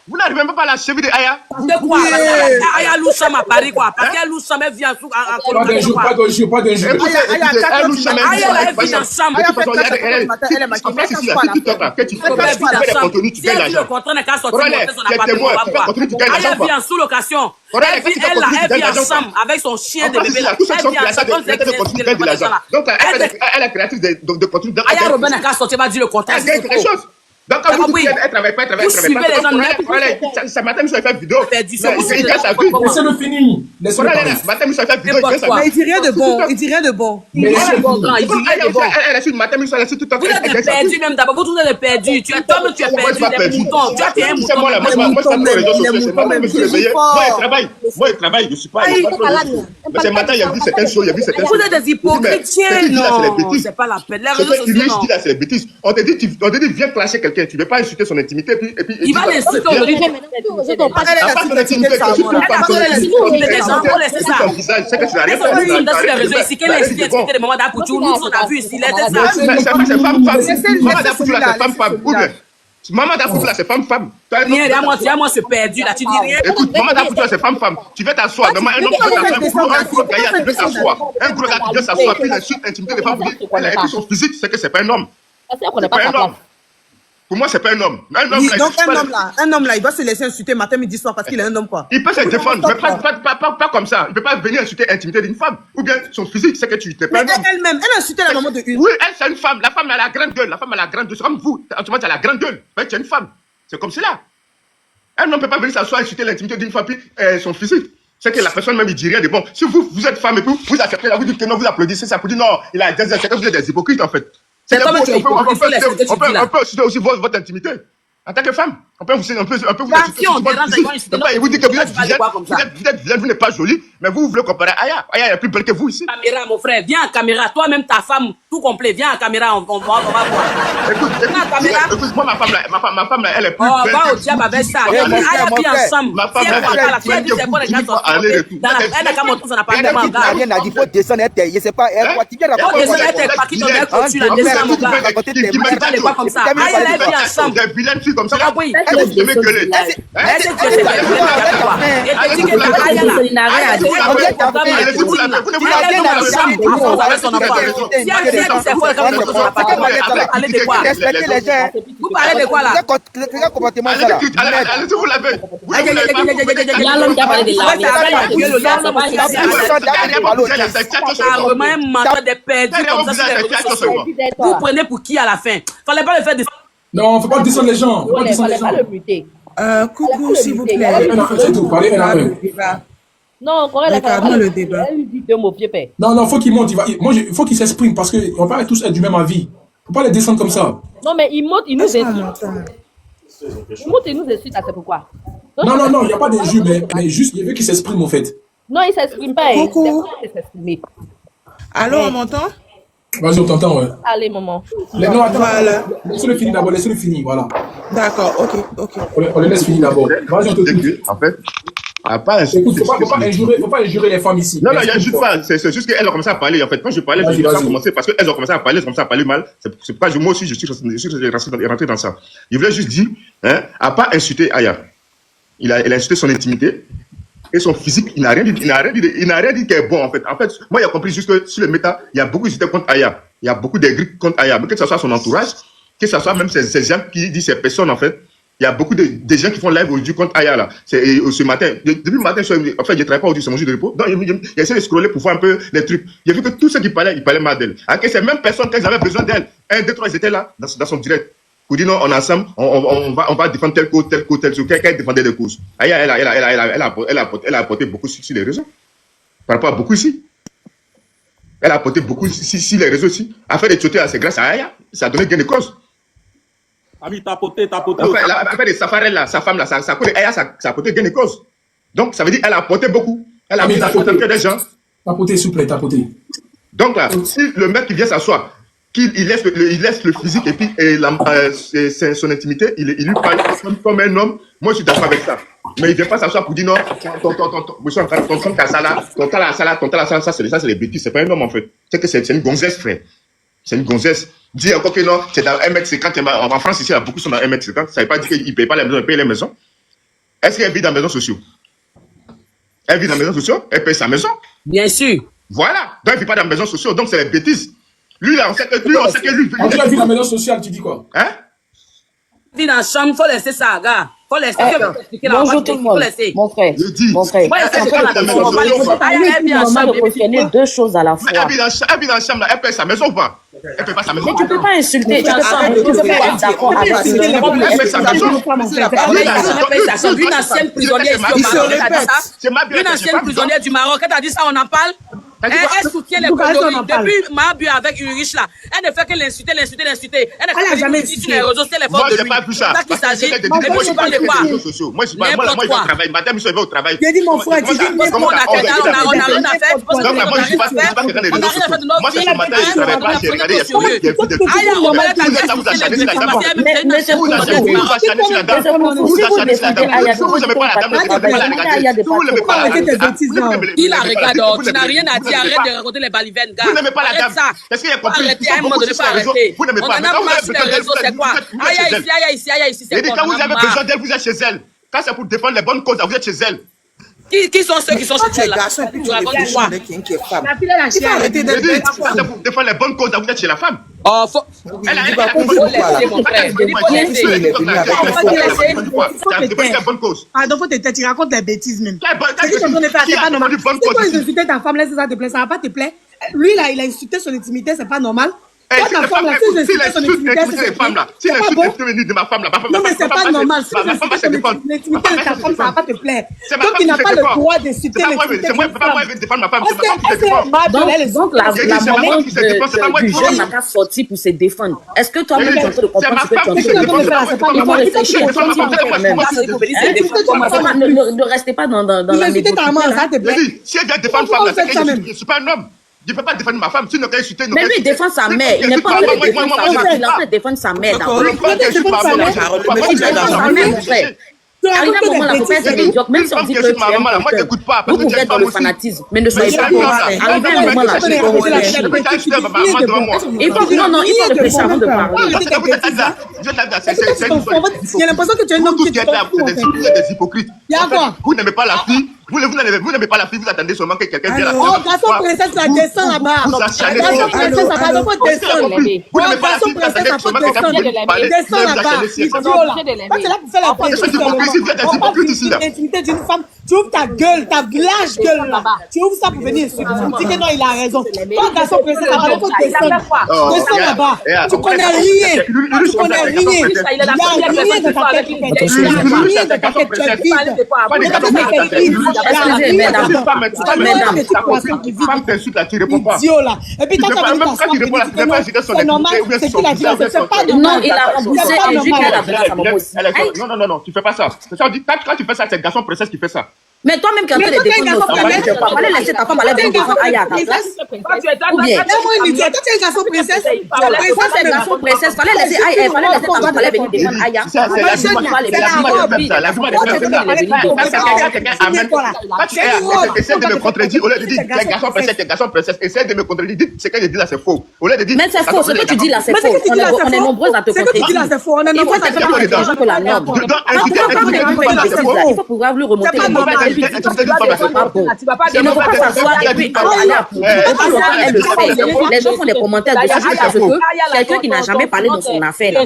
Vous n'arrivez même pas à la cheville de Aya. De quoi? Aya Loucham à Paris quoi? Parce qu'elle Loucham elle vient en Colombie. Pas d'un jour. Aya elle vit ensemble. Si elle vit le contrat n'est qu'à sortir son appartement, on va voir. Aya vit en sous-location. Elle vit ensemble avec son chien de bébé là. Elle vit ensemble. Donc elle est créatrice de contenu. Aya Robert n'a qu'à sortir, va dire le contraire. Donc quand vous dites elle travaille pas, ça matin, je vais faire vidéo. Laissez-le finir. Matin, je vais faire vidéo. Mais il dit rien de bon. Il dit rien de bon. Il dit rien de bon. Elle a su matin, je suis tout à fait. Vous êtes perdu même d'abord. Vous tous êtes perdus. Tu es perdu. Tu es mouton. Tu as été un mouton. Moi, je travaille. Je suis pas. Mais ce matin, il y a vu certaines choses. Vous êtes des hypocrites. Non, c'est pas la peine. Les réseaux sociaux, non. C'est des bêtises. On te dit, viens clasher quelqu'un. Tu ne veux pas insulter son intimité. Et puis, il va l'insulter aujourd'hui. C'est que tu n'as rien fait. C'est qu'elle a insulté les mamans d'Apoutou. Nous, on a vu ici. C'est femme-femme. Maman d'Apoutou là, c'est femme-femme. Moi, c'est perdu là. Tu dis rien. Écoute, maman d'Apoutou là, c'est femme-femme. Tu veux t'asseoir. Un homme qui veut t'asseoir. Un gros s'asseoir. Un gros gars qui veut s'asseoir. Puis il insulte l'intimité des femmes. Et puis son physique, c'est que c'est pas un homme. C'est pas un homme. Pour moi, c'est pas un homme. Donc un homme là, il doit se laisser insulter matin, midi, soir parce qu'il est un homme quoi. Il peut se défendre, mais pas comme ça. Il peut pas venir insulter l'intimité d'une femme. Ou bien son physique, c'est que tu n'es pas un homme. Elle-même, elle a insulté la maman de une. Oui, elle c'est une femme. La femme elle a la grande gueule. C'est comme vous. Tu as la grande gueule. Tu es une femme. C'est comme cela. Un homme ne peut pas venir s'asseoir et insulter l'intimité d'une femme puis son physique. C'est que la personne même il dit rien de bon. Si vous êtes femme et puis vous acceptez là, vous dites que non, vous applaudissez, ça vous dit non, il a des c'est que vous êtes des hypocrites en fait. C'est comme tu es hypocrite. On peut citer aussi votre intimité. En tant que femme, on peut vous si on dérange, vous dites que vous êtes vilaine, vous n'êtes pas jolie, mais vous voulez comparer Aya. Aya est plus belle que vous ici. Caméra, mon frère, viens en caméra. Toi-même, ta femme, tout complet, viens en caméra, on va voir. Écoute, moi, ma femme, elle est plus belle. On va au diable avec ça. Aya vit ensemble. Ma femme, elle est rien à dire, faut descendre, je sais pas, tu viens raconter. Faut descendre, elle qui donne tu la descends, mon gars. Tu parles pas comme ça. Aya vit ensemble. Des vilaines filles comme ça. Vous devez gueuler. Vous parlez de quoi là? Allez-y, vous l'avez. Il y a l'homme qui a parlé de la vous prenez pour qui à la fin? Fallait pas le faire de... Non, faut pas descendre les gens. Coucou, s'il vous plaît. C'est tout, parlez un peu. Non, regarde le débat. Non, faut qu'il monte. Il faut qu'il s'exprime parce qu'on va tous être du même avis. Faut pas les descendre comme ça. Non, mais il monte, il nous insulte. Il monte, il nous insulte, c'est pourquoi. Non, il n'y a pas d'injure, mais juste, il veut qu'il s'exprime en fait. Non, il s'exprime pas. Coucou. Allô, on m'entend? Vas-y, on t'entend, ouais. Allez, maman. Non, attends, voilà. Laissez-le finir d'abord, voilà. D'accord, ok. On le laisse finir d'abord. Vas-y, on te dit. En fait, écoute, faut pas injurer les femmes ici. Non, il n'y a juste pas. C'est juste qu'elles ont commencé à parler. En fait, quand je parlais, je n'ai pas commencé parce qu'elles ont commencé à parler, mal. C'est pas moi aussi, je suis rentré dans ça. Je voulais juste dire, à pas insulter Aya. Il a insulté son intimité. Et son physique, il n'a rien dit qui est bon en fait. En fait, moi, il a compris juste que sur le méta, il y a beaucoup d'idées contre Aya. Il y a beaucoup de grippes contre Aya, que ce soit son entourage, que ce soit même ces gens qui disent ces personnes, en fait. Il y a beaucoup de gens qui font live aujourd'hui contre Aya, là. Ce matin, depuis le matin, en fait, je ne travaille pas aujourd'hui, c'est mon jour de repos. Donc, j'essaie de scroller pour voir un peu les trucs. J'ai vu que tous ceux qui parlaient, ils parlaient mal d'elle. Alors que ces mêmes personnes, quand ils avaient besoin d'elle, 1, 2, 3, ils étaient là, dans son direct. Pour dire non, on est ensemble, on va défendre telle cause. Quelqu'un défendait des causes. Aya, elle a apporté beaucoup sur les réseaux. Par rapport à beaucoup ici. Elle a apporté beaucoup sur les réseaux aussi. Afin de choter, c'est grâce à Aya. Ça a donné gain de cause. Ami, tapoté. Après de Safarel, là, sa femme, là, ça a apporté gain de cause. Donc, ça veut dire qu'elle a apporté beaucoup. Elle a mis la contention des gens. Tapoté, s'il vous plaît, tapoté. Donc, là, si le mec qui vient s'asseoir, qu'il laisse le physique et puis son intimité, il lui parle comme un homme, moi, je suis d'accord avec ça. Mais il ne vient pas s'asseoir pour dire non, ton ça, c'est les bêtises. C'est pas un homme, en fait. C'est une gonzesse, frère. C'est une gonzesse. Dis encore que non, c'est dans 1m50. En France, ici, il y a beaucoup qui sont dans 1m50. Ça ne veut pas dire qu'ils ne payent pas la maison, ils payent les maisons. Est-ce qu'elle vit dans maisons sociaux? Elle vit dans maisons sociaux, elle paye sa maison. Bien sûr. Voilà. Donc, elle ne vit pas dans maisons sociaux, donc c'est les bêtises. Lui, là, on sait que lui. Quand tu as vu la maison sociale, tu dis quoi? Hein? Vit dans la chambre, il faut laisser ça, gars. Faut laisser. Bonjour tout le monde. Mon frère. Elle vit en chambre de questionner deux choses à la fois. Elle vit dans la chambre, elle paye sa maison ou pas? Elle paye pas sa maison. Mais tu peux pas insulter. Tu peux pas être d'accord avec elle paye sa maison. Une ancienne prisonnière ici au Maroc. Une ancienne prisonnière du Maroc. Quand tu as dit ça, on en parle? Elle soutient les coloris. Depuis Mabiu avec Urich là, elle ne fait que l'insulter. Elle ne fait jamais sur les réseaux sociaux. Moi, j'ai pas vu ça. Qu'il s'agit. Moi, je parle de quoi? Moi, je vais au travail. Madame, je vais au travail. J'ai dit mon frère, tu dis on a rien à faire. Moi, je suis pas quelqu'un des réseaux sociaux. Moi, c'est ce matin, je ne travaille pas. J'ai regardé, il y a des trucs. Vous acharnez sur la dame. Vous acharnez sur la dame. Vous n'aimez pas la dame. Vous n'aimez pas la dame. Il la regarde. Tu n'as rien à dire. Arrête de raconter les balivernes, gars. Vous n'aimez pas la dame. Est-ce qu'il y a compris? Arrêtez, à un moment donné, faut arrêter. Vous n'aimez pas. On en a marre sur les réseaux, c'est quoi? Aïe, ici, c'est quoi? Quand vous avez besoin d'elle, vous êtes chez elle. Quand c'est pour défendre les bonnes causes, vous êtes chez elle. Qui sont ceux qui sont chez elle là? Tu racontes quoi? La fille, elle a chié. Arrêtez d'être bête. Quand c'est pour défendre les bonnes causes, vous êtes chez la femme. Oh, faut laisser mon frère. Pardon, faut te taire, tu racontes les bêtises même. Ce que tu es en train de faire, c'est pas normal. Si toi, ils insultaient ta femme, laisse ça te plaît, ça va pas te plaire. Lui, là, il a insulté son intimité, c'est pas normal. Toi, ta femme, là, si j'insultais son intimité, c'est pas bon. Non, mais c'est pas normal. Si j'insultais l'intimité de ta femme, ça va pas te plaire. Donc, il n'a pas le droit d'insulter l'intimité de ta femme. Donc, la maman du jeune n'a qu'à sortir pour se défendre. Est-ce que toi-même, tu es en train de comprendre ce que tu es en train de faire? C'est pas normal. Réfléchir quand même. Ne restez pas dans la négociation. Si elle vient défendre femme, je suis pas un homme. Je ne peux pas défendre ma femme. Mais lui, il défend sa mère. Il n'est pas en train de défendre sa femme. Il est en train de défendre sa mère. Arrivé à un moment, là, il ne faut pas être médiocre. Même si on dit que tu aimes, vous pouvez être dans le fanatisme. Mais ne soyez pas comme ça. Arrivé à un moment, là, il faut réfléchir avant de parler. J'ai l'impression que tu es un homme qui est des hypocrites. Vous n'aimez pas la fille. Vous n'aimez pas la fille, vous attendez seulement que quelqu'un vienne la faire. Oh, garçon princesse, ça descend là-bas. Garçon princesse, ça va descendre. Vous n'aimez pas la fille, vous attendez seulement que quelqu'un vienne parler. Descends là-bas. Idiot là. Toi, tu es là pour faire la bêtise. On parle de l'intimité d'une femme. Tu ouvres ta gueule, ta large gueule là. Tu ouvres ça pour venir insulter. Tu me dis que non, il a raison. Toi, garçon princesse, ça va descendre. Descends là-bas. Tu connais rien. Tu connais rien. Il y a rien de ta tête. Il y a rien de ta tête. Tu es vide. Femme t'insulte là, tu réponds pas. Idiot là. Et puis quand c'est normal, c'est qu'il a dit là, c'est pas normal. Non, il a remboursé et lui qu'elle a donné à sa maman aussi. Non, tu fais pas ça. Quand tu fais ça, c'est le garçon princesse qui fait ça. Mais toi-même qui es en train de défendre nos femmes, tu vas pas laisser ta femme aller défendre Aya à ta place. Ou bien. Toi, tu es un garçon princesse. C'est un garçon princesse. Fallait laisser ta femme aller venir défendre Aya. Essaye de me contredire. Au lieu de dire garçon princesse, essaye de me contredire. Ce que je dis là, c'est faux. Mais c'est faux. Ce que tu dis là, c'est faux. On est nombreux à te contredire. Il faut te faire plus intelligent que la norme. Il faut pouvoir lui remonter les mots. puis dis que tu dois défendre pas bon. Il ne faut pas s'asseoir et puis aller à pour. Elle le fait. Les gens font des commentaires dessus parce que quelqu'un qui n'a jamais parlé de son affaire, qui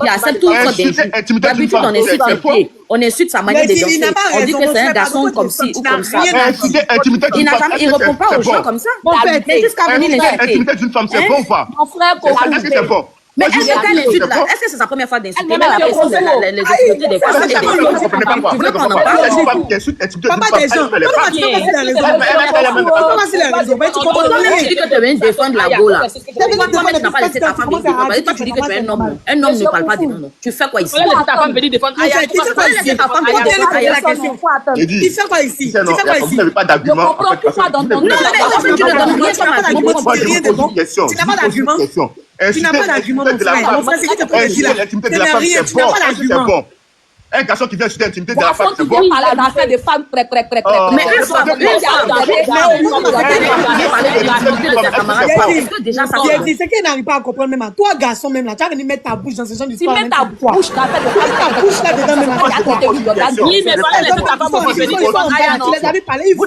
accepte tout d'insultes. D'habitude, on insulte ses pieds, on insulte sa manière de danser. On dit que c'est un garçon comme ci ou comme ça. Il ne répond pas aux gens comme ça. Mais jusqu'à venir l'insulter. Intimité d'une femme, c'est bon ou pas? Mon frère, est-ce que c'est bon? Mais est-ce qu'elle insulte là? Est-ce que c'est sa première fois d'insulter? Elle a l'impression de les insulter des femmes. Tu veux qu'on en parle? Papa des gens. Pourquoi tu dis que tu viens défendre la go là. Pourquoi tu n'as pas laissé ta femme défendre? Toi, tu dis que tu es un homme. Un homme ne parle pas des noms. Tu fais quoi ici? Tu fais ta femme venir défendre Aya. Tu fais quoi ici? Tu fais quoi ici? Vous n'avez pas d'argument. Tu n'as pas d'argument. Tu n'as pas d'argument, mon frère. Mon frère, c'est qui te peut dire là? L'intimité de la femme, c'est bon. Un garçon qui vient sur l'intimité de la femme, c'est bon. On parle d'affaires de femmes très. Mais une femme, c'est qu'elle n'arrive pas à comprendre même. Toi, garçon, même là, tu as venu mettre ta bouche dans ce genre d'histoire. Tu mets ta bouche là dedans, même. Oui, mais voilà, laissez ta femme revenir défendre Aya, non? Tu les avais parlé, il faut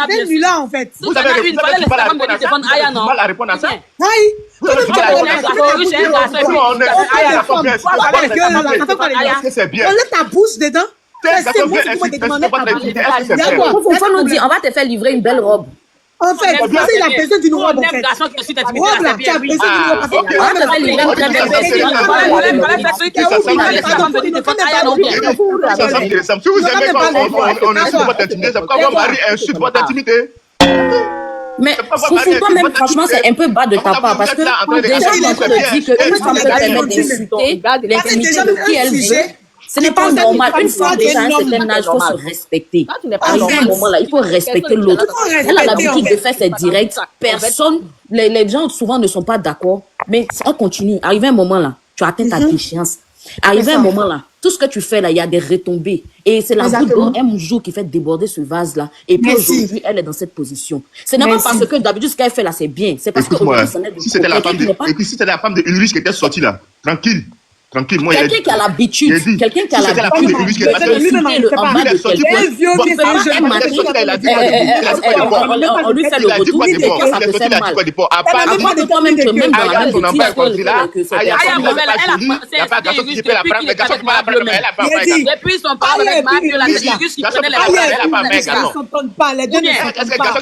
c'est nul-là, en fait. Vous avez mal à répondre à ça. C'est bien. On laisse ta bouche dedans. C'est moi qui me demande ta bouche. On va te faire livrer une belle robe. En fait, il a besoin d'une robe, en fait. Robe, là, tu as besoin d'une robe. On va te faire livrer une très belle Si vous aimez qu'on insulte votre intimité, c'est pourquoi votre mari insulte votre intimité. Mais Foufou, toi-même, franchement, c'est un peu bas de ta part parce que déjà, on te dit qu'une femme peut permettre d'insulter l'intimité de qui elle veut. Ce n'est pas normal. Une femme déjà à un certain âge, il faut se respecter. Arrivé à un moment là, il faut respecter l'autre. Elle a l'habitude de faire ses directs. Personne, les gens souvent ne sont pas d'accord, mais on continue. Arrivé à un moment là, tu as atteint ta déchéance. Arrivé à un moment là, tout ce que tu fais là, il y a des retombées. Et c'est la goutte d'eau un jour qui fait déborder ce vase-là. Et puis aujourd'hui, elle est dans cette position. Ce n'est pas parce que d'habitude, ce qu'elle fait là, c'est bien. C'est parce que si c'était la femme de Ulrich qui était sortie là, tranquille. Tranquille, moi, quelqu'un qui a l'habitude, quelqu'un qui a l'habitude de le en bas de quelqu'un, on lui fait le retour, ça te fait mal. Avant de toi-même, tu es même dans la même boutique que cette depuis son père avec Mario, la Sirius qui prenait les s'entendent pas, les deux ne s'entendent pas.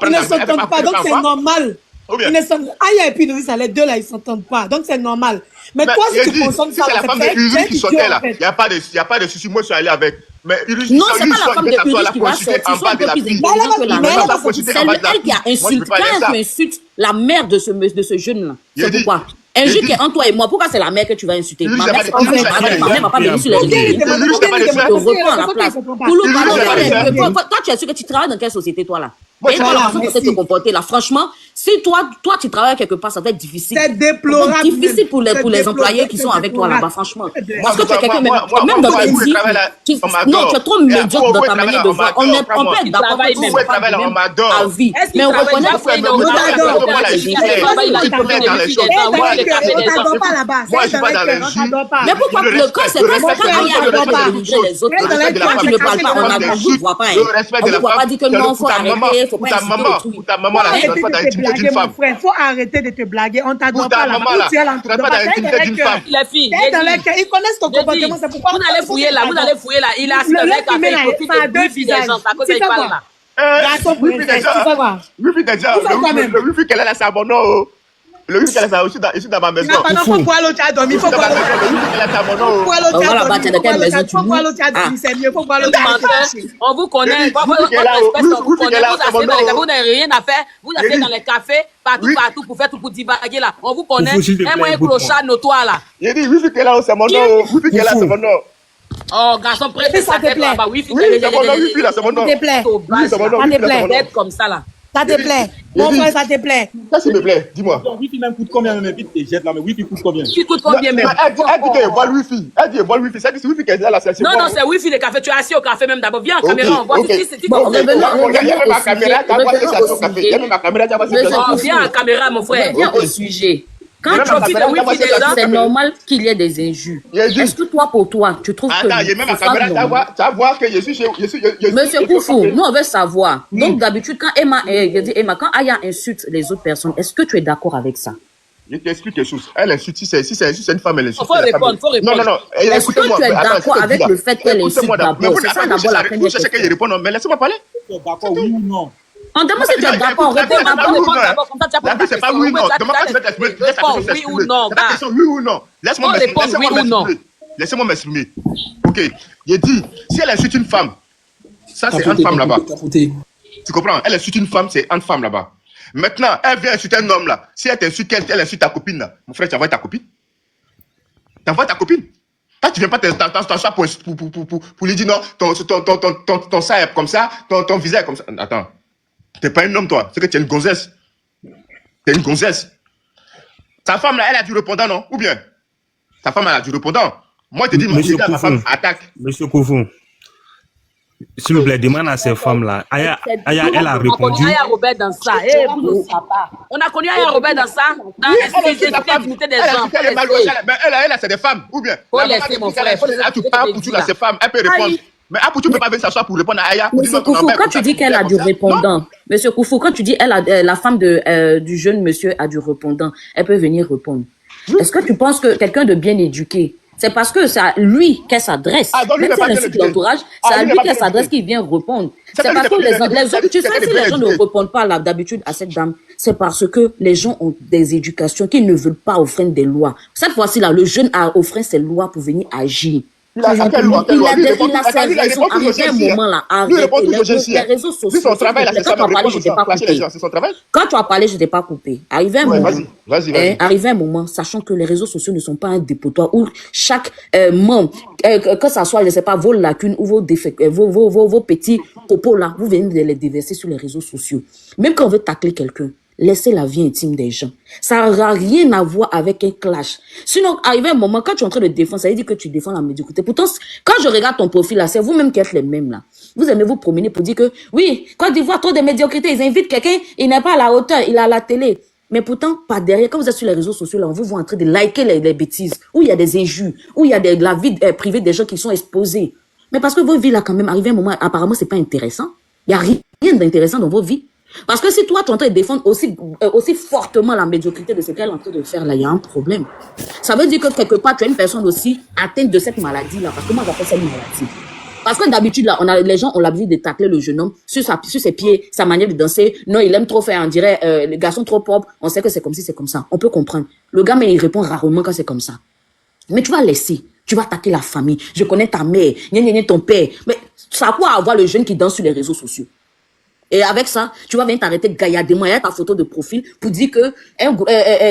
Ils ne s'entendent pas, donc c'est normal. Aya et puis les deux là, ils s'entendent pas, donc c'est normal. Mais toi, si tu consommes ça, c'est la femme de Ulrich qui sortait là. Il n'y a pas de souci. Moi, je suis allé avec. Mais Ulrich, non, c'est pas la femme de Ulrich qui va sortir. C'est un peu plus intelligent que la mère. C'est elle qui a insulté. Quand tu insultes la mère de ce jeune-là, c'est pourquoi? Un jeu qui est entre toi et moi, pourquoi c'est la mère que tu vas insulter? Ma mère, c'est pas ma mère va pas venir sur les réseaux. Je te reprends à la place. Toi, tu es sûr que tu travailles dans quelle société, toi, là? Et toi, la façon dont tu te comporter, là, franchement, si toi, tu travailles quelque part, ça va être difficile. C'est déplorable. Difficile pour les employés qui sont avec toi là-bas, franchement. Parce que tu es quelqu'un, même dans ta vie, non, tu es trop médiocre dans ta manière de voir. On peut être d'accord que tu ne pas même à vie. Mais on reconnaît mais pourquoi le cas, c'est quand les autres, quand tu ne parles pas, on ne voit pas. On ne voit pas dire que non, il faut arrêter, il faut pas il faut arrêter de te blaguer. On t'adore pas là. Les filles, ils connaissent ton comportement. C'est pourquoi vous allez fouiller là. Il a assis avec un fait, il profite de deux filles des gens. À cause il parle là. Le wifi qu'elle a là, c'est abonnant. Le wifi qu'elle a aussi dans ma maison. Il faut voir l'autre, tu as dormi. Il faut voir l'autre, on vous connaît. Vous n'avez rien à faire. Vous avez dans les cafés, partout pour faire tout pour divaguer là. On vous connaît. Un moyen clochard notoire là. Il dit wifi qu'elle a, c'est mon nom. Wifi qu'elle a, c'est mon nom. Oh, garçon, prêtez ça te plaît. Oui, c'est mon nom. Ça te plaît. Ça te plaît. Comme ça là. Ça te plaît. Mon frère, ça te plaît. Ça, s'il me plaît, dis-moi. Donc, Wi-Fi même coûte combien même? Vite, t'es jette là, mais Wi-Fi coûte combien? Qui coûte combien même? Elle dit qu'elle voit le Wi-Fi. Elle dit qu'elle voit le Wi-fi. Ça dit c'est Wi-Fi qu'elle est là. Non, c'est Wi-Fi les cafés. Tu es assis au café même d'abord. Viens en caméra, on voit si tu bon, il y a même ma caméra, tu as voir que c'est au café. Il y a même ma caméra, tu as voir que c'est au café. Viens en caméra, mon frère. Viens au sujet. Quand tu dis le wifi des gens, c'est normal qu'il y ait des injures. Est-ce que toi, pour toi, tu trouves que... Attends, il y a même la caméra, tu vas voir que je suis chez... Monsieur Koufou, nous, on veut savoir. Donc, d'habitude, quand quand Aya insulte les autres personnes, est-ce que tu es d'accord avec ça? Je t'explique quelque chose. Elle insulte, si c'est une femme, elle insulte. Faut répondre. Non. Est-ce que tu es d'accord avec le fait qu'elle insulte d'abord? C'est ça d'abord la première question. Qu'elle réponde, mais laissez-moi parler. Tu es d'accord, oui ou non? On demande si tu es d'accord. Réponds d'abord. Comme ça, tu as pas c'est pas oui ou non. Demande pas si tu es d'accord. Oui ou non. C'est pas question oui ou non. Laisse-moi m'exprimer. Laissez-moi m'exprimer. Ok. J'ai dit, si elle insulte une femme, ça c'est une femme là-bas. Tu comprends? Elle insulte une femme, c'est une femme là-bas. Maintenant, elle vient insulter un homme là. Si elle t'insulte, elle insulte ta copine là. Mon frère, tu envoies ta copine. Tu envoies ta copine. Toi, tu viens pas t'en pour lui dire non, ton ça est comme ça, ton visage est comme ça. Attends. T'es pas un homme, toi. C'est que tu es une gonzesse. T'es une gonzesse. Ta femme là, elle a du répondant, non? Ou bien? Ta femme, elle a du répondant. Moi, je te dis, ma femme attaque. Monsieur Koufou. S'il vous plaît, demande à ces femmes-là. Aya, elle a répondu. On a connu Aya Robert dans ça. On a connu Aya Robert dans ça. Dans l'intimité des gens. Elle, c'est des femmes. Ou bien? Faut laisser, mon frère. Apoutou, là, c'est femme. Elle peut répondre. Mais Apoutou ne peut pas venir s'asseoir pour répondre à Aya. Monsieur Koufou, quand tu dis qu'elle a du répondant, Monsieur Koufou, quand tu dis la femme du jeune monsieur a du répondant, elle peut venir répondre. Est-ce que tu penses que quelqu'un de bien éduqué, c'est parce que c'est à lui qu'elle s'adresse. Même si elle insulte l'entourage, c'est à lui qu'elle s'adresse qu'il vient répondre. C'est parce que les autres, tu sais, si les gens ne répondent pas d'habitude à cette dame, c'est parce que les gens ont des éducations qu'ils ne veulent pas offrir des lois. Cette fois-ci là, le jeune a offert ses lois pour venir agir. Il a ses raisons. Arrivé un moment là, les réseaux sociaux. Quand tu as parlé, je ne t'ai pas coupé. Quand tu as parlé, je ne t'ai pas coupé. Arrivé un moment, sachant que les réseaux sociaux ne sont pas un dépotoir où chaque membre, que ça soit, je ne sais pas, vos lacunes ou vos défauts, vos petits propos là, vous venez de les déverser sur les réseaux sociaux. Même quand on veut tacler quelqu'un, laissez la vie intime des gens. Ça n'aura rien à voir avec un clash. Sinon, arrivé un moment, quand tu es en train de défendre, ça veut dire que tu défends la médiocrité. Pourtant, quand je regarde ton profil là, c'est vous-même qui êtes les mêmes là. Vous aimez vous promener pour dire que, oui, quand ils voient trop de médiocrité, ils invitent quelqu'un, il n'est pas à la hauteur, il est à la télé. Mais pourtant, pas derrière, quand vous êtes sur les réseaux sociaux là, on vous voit en train de liker les bêtises, où il y a des injures, où il y a la vie privée des gens qui sont exposés. Mais parce que vos vies là, quand même, arrivé un moment, apparemment, c'est pas intéressant. Il n'y a rien d'intéressant dans vos vies. Parce que si toi, tu es en train de défendre aussi fortement la médiocrité de ce qu'elle est en train de faire, là, il y a un problème. Ça veut dire que quelque part, tu es une personne aussi atteinte de cette maladie-là. Parce que moi, j'appelle ça une maladie. Parce que d'habitude, là, les gens ont l'habitude de tacler le jeune homme sur ses pieds, sa manière de danser. Non, il aime trop faire, on dirait, les garçons trop propres. On sait que c'est comme si c'est comme ça. On peut comprendre. Le gars, mais il répond rarement quand c'est comme ça. Mais tu vas laisser. Tu vas attaquer la famille. Je connais ta mère, ton père. Mais ça a quoi à voir le jeune qui danse sur les réseaux sociaux? Et avec ça, tu vas venir t'arrêter gaillardement à ta photo de profil pour dire que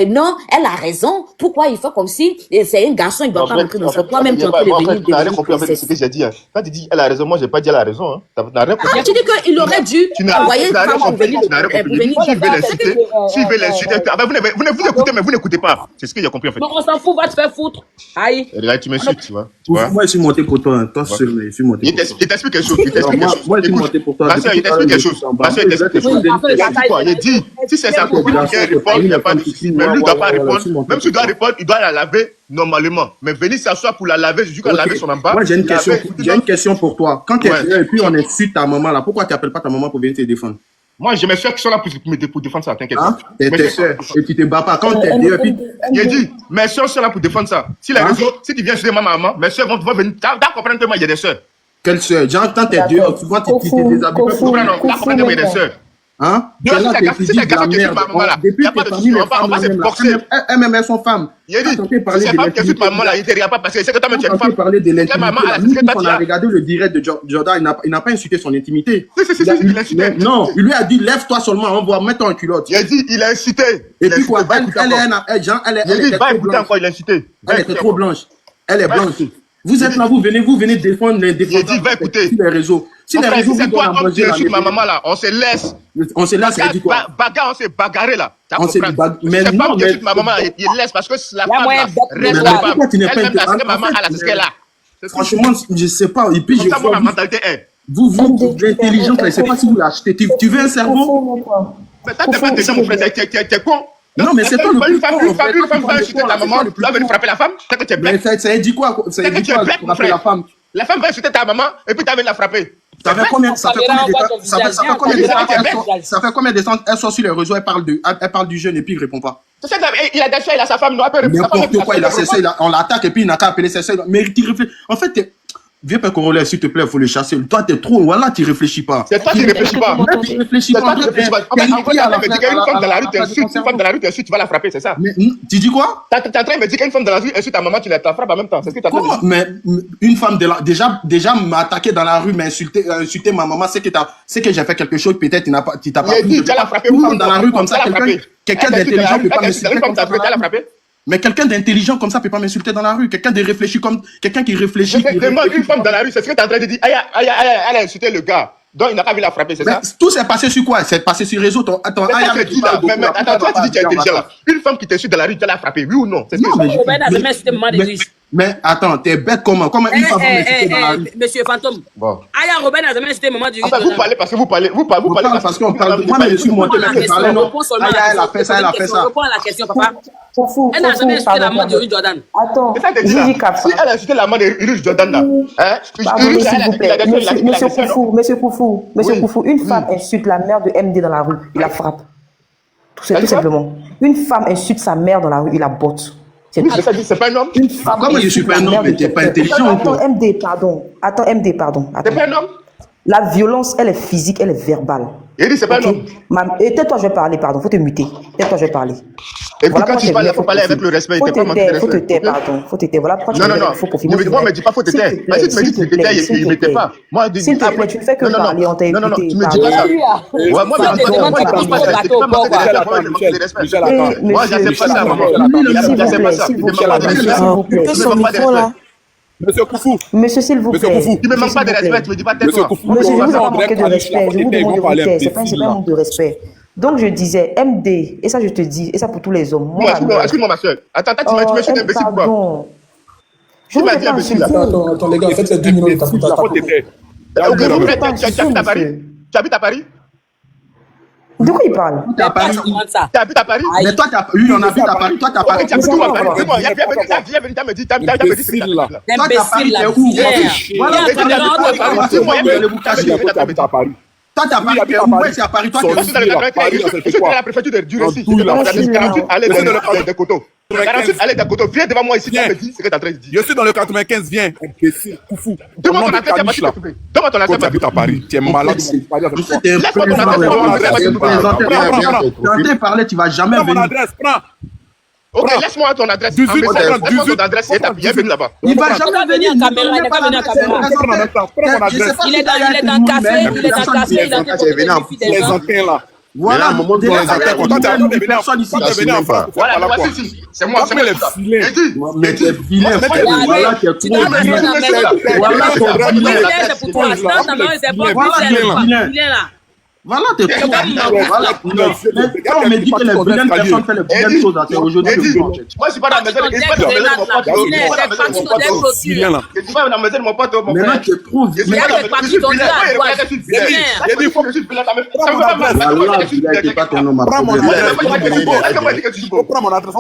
non, elle a raison. Pourquoi il fait comme si c'est un garçon, il ne doit pas rentrer dans ça. Toi-même, tu es en train de venir. Tu n'as rien compris en fait ce que j'ai dit. Quand tu dis elle a raison, moi, je n'ai pas dit elle a raison. Tu n'as rien compris. Tu dis qu'il aurait dû envoyer une femme pour venir. S'il veut l'insulter, vous écoutez, mais vous n'écoutez pas. C'est ce que j'ai compris en fait. Non, on s'en fout, va te faire foutre. Aïe. Regarde, tu m'insultes, tu vois. Moi, je suis monté pour toi. Toi seul, je suis monté pour toi. Il t'explique quelque chose. Moi, je suis monté pour toi. Il t'explique quelque chose. Il dit, si c'est sa copine qui répond, il n'y a pas de souci. Mais lui ne doit pas répondre. Même s'il doit répondre, il doit la laver normalement. Mais venir s'asseoir pour la laver, je dis qu'elle laver son en bas. Moi, j'ai une question pour toi. Quand tu es là et puis on insulte ta maman là, pourquoi tu n'appelles pas ta maman pour venir te défendre? Moi, j'ai mes soeurs qui sont là pour défendre ça, t'inquiète. Tes soeurs, et tu te bats pas. Quand tu es là, puis. Il dit, mes soeurs sont là pour défendre ça. Si tu viens chez ma maman, mes soeurs vont venir. Tu dois comprendre que moi, il y a des soeurs. Quelles soeurs? Genre, quand tu es dehors, tu vois, tu te déshabilles. Tu comprends que il y a des soeurs. Hein? Tu es là, tu dis de la merde. Depuis que parmi les femmes, même elles sont femmes. Il a dit, si c'est femme qui insulte ma maman là, il ne te regarde pas parce que c'est que toi-même tu es une femme. Parler de l'intimité. On a regardé le direct de Jordan, il n'a pas insulté son intimité. Si, il a insulté. Non, il lui a dit, lève-toi seulement, on va mettre en culotte. Il a dit, il a incité. Et puis quoi, elle était trop blanche. Elle est blanche. Vous êtes là, vous venez défendre les défenseurs sur les réseaux. Si les réseaux c'est toi qui insulte ma maman là, on se laisse. On se laisse, ça dit quoi? Bagarre, on s'est bagarré là. On s'est bagarré. Mais non, mais ma maman, il laisse parce que la femme là, reste pourquoi tu n'es pas parce que maman elle a ce qu'elle a. Franchement, je sais pas. Et puis je vois ma mentalité est. Vous l'intelligence là, je sais pas si vous l'achetez. Tu veux un cerveau? Mais t'as pas déjà mon frère, t'es con. Non, mais c'est toi le plus con. Une femme va insulter ta maman, tu vas venir frapper la femme. C'est que tu es bête. Mais ça dit quoi? Ça dit quoi pour frapper la femme? La femme va insulter ta maman et puis tu vas venir la frapper. Ça fait combien de temps elle sort sur les réseaux, elle parle du jeune et puis il répond pas. Il a des soeurs, il a sa femme, non? N'importe quoi, il a ses soeurs, on l'attaque et puis il n'a qu'à appeler ses soeurs. Mais tu réfléchis. En fait, viens pas Corollaire, s'il te plaît, il faut le chasser. Toi, t'es trop. Voilà, tu réfléchis pas. C'est toi qui réfléchis pas. Tu réfléchis pas. Une femme dans la rue t'insulte, tu vas la frapper, c'est ça? Tu dis quoi? T'es en train de me dire qu'une femme dans la rue insulte ta maman, tu la frappes en même temps. C'est ce que tu as fait. Mais une femme déjà m'attaquer dans la rue, m'insulter ma maman, c'est que j'ai fait quelque chose, peut-être tu t'as pas pris. Tu la frappé. Une femme dans la rue comme ça, quelqu'un d'intelligent peut pas m'insulter. Mais quelqu'un d'intelligent comme ça peut pas m'insulter dans la rue. Quelqu'un qui réfléchit. Une femme dans la rue, c'est ce que tu es en train de dire. Elle a insulté le gars. Donc il n'a pas vu la frapper, c'est ça? Tout s'est passé sur quoi? C'est passé sur réseau. Attends, toi tu dis que tu es intelligent. Une femme qui t'insulte dans la rue, tu l'as frappée, oui ou non? Mais attends, t'es bête comment? Comment une femme peut m'insulter dans la rue? Monsieur Fantôme. Aya Robert n'a jamais insulté maman du riz. Vous parlez parce que vous parlez. Parce qu'on parle. Moi, mais je suis monté, mais c'est parlé, non? Elle a fait ça, elle a fait ça. Réponds à la question, papa. Elle n'a jamais insulté la maman de Riz Jordan. Attends, Gigi Kappa. Si elle a insulté la maman de Riz Jordan, là. Monsieur Koufou, une femme insulte la mère de MD dans la rue, il la frappe. Tout simplement. Une femme insulte sa mère dans la rue, il la botte. C'est pas un homme. Comment je suis pas un homme, mais t'es pas intelligent ou quoi? Attends, MD, pardon. T'es pas un homme? La violence, elle est physique, elle est verbale. Il dit c'est pas un homme. Tais-toi, je vais parler, pardon. Faut te muter. Tais-toi, je vais parler. Et puis quand tu parles, il faut parler avec le respect. Faut te taire, pardon. Faut te taire. Voilà pourquoi tu faut profiter. Moi, je me dis pas faut te taire. Mais si tu me dis que tu te tais, il ne t'est pas. Moi, s'il te plaît, tu ne fais que parler, on t'a écouté. Non, tu me dis pas ça. Moi, j'accepte pas ça. Monsieur Koufou. Monsieur, s'il vous plaît. Tu me manques pas de respect, tu me dis pas tais-toi. Monsieur Koufou, monsieur, je vous ai pas manqué de respect. Je vous demande de vous taire. C'est pas un manque de respect. Donc, je disais, MD, et ça, je te dis, et ça pour tous les hommes. Excuse-moi, ma soeur. Attends, tu m'as dit imbécile quoi? Je vous ai pas insulté. Attends, les gars, faites les 2 minutes de tapotage. Tu habites à Paris? De quoi il parle? Tu habites à Paris? Mais toi, lui, on habite à Paris. Toi, t'as Paris. Tu habites où à Paris? C'est bon, viens me dire, t'as me dit c'est là. Toi, t'as Paris, t'es où? Voilà, toi, t'as Paris, t'es où? C'est à Paris, toi, t'es où? Je suis dans la préfecture du Récit. Allez des coteaux. 48, allez des coteaux. Viens devant moi ici, tu me dis ce que t'es en train de dire. Je suis dans le 95, viens. Imbécile, Koufou. Donne-moi ton adresse, donne-moi ton adresse. Tu habites à Paris. Tu es malade. Laisse-moi parler, tu vas jamais venir. Prends mon adresse, prends. Ok, laisse-moi ton adresse. Laisse-moi ton adresse et viens venir là-bas. Il va jamais venir en caméra. Il n'est pas venu en caméra. Il est dans le café, il est dans le café, il est venu en plaisantin là. Voilà, moment de personne ici. Voilà, moi ici. C'est moi, c'est les filets. Mais t'es vilain, voilà, t'es trop vilain. Voilà, t'es vilain. Voilà, t'es trop vilain. Voilà, quand on me dit que les vilaines personnes font les vilaines choses, c'est aujourd'hui que moi, je suis pas dans la maison de mon pote. Maintenant, tu es trop vilain. Prends mon adresse.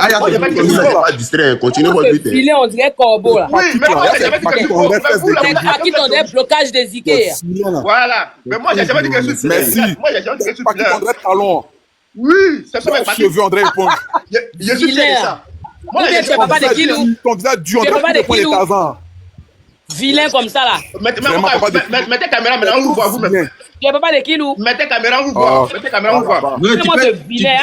Continue votre vie. Il est on dirait corbeau là. Oui, mais moi, à qui t'en des blocages des Ikea. Voilà. Mais moi, j'ai jamais dit que je suis merci. Moi, j'ai jamais dit que je suis Pas qui André Talon. Oui, c'est ça. Je veux André répondre. Je suis fier de ça. Moi, je suis papa de Kilou. Ton visage dur, André, tu prends les Tarzans. Vilain comme ça là. Mettez caméra maintenant, on vous voit vous-même. Tu es papa de Kilou. Mettez caméra, on vous voit. Mettez caméra, on vous voit. Moi, de vilain.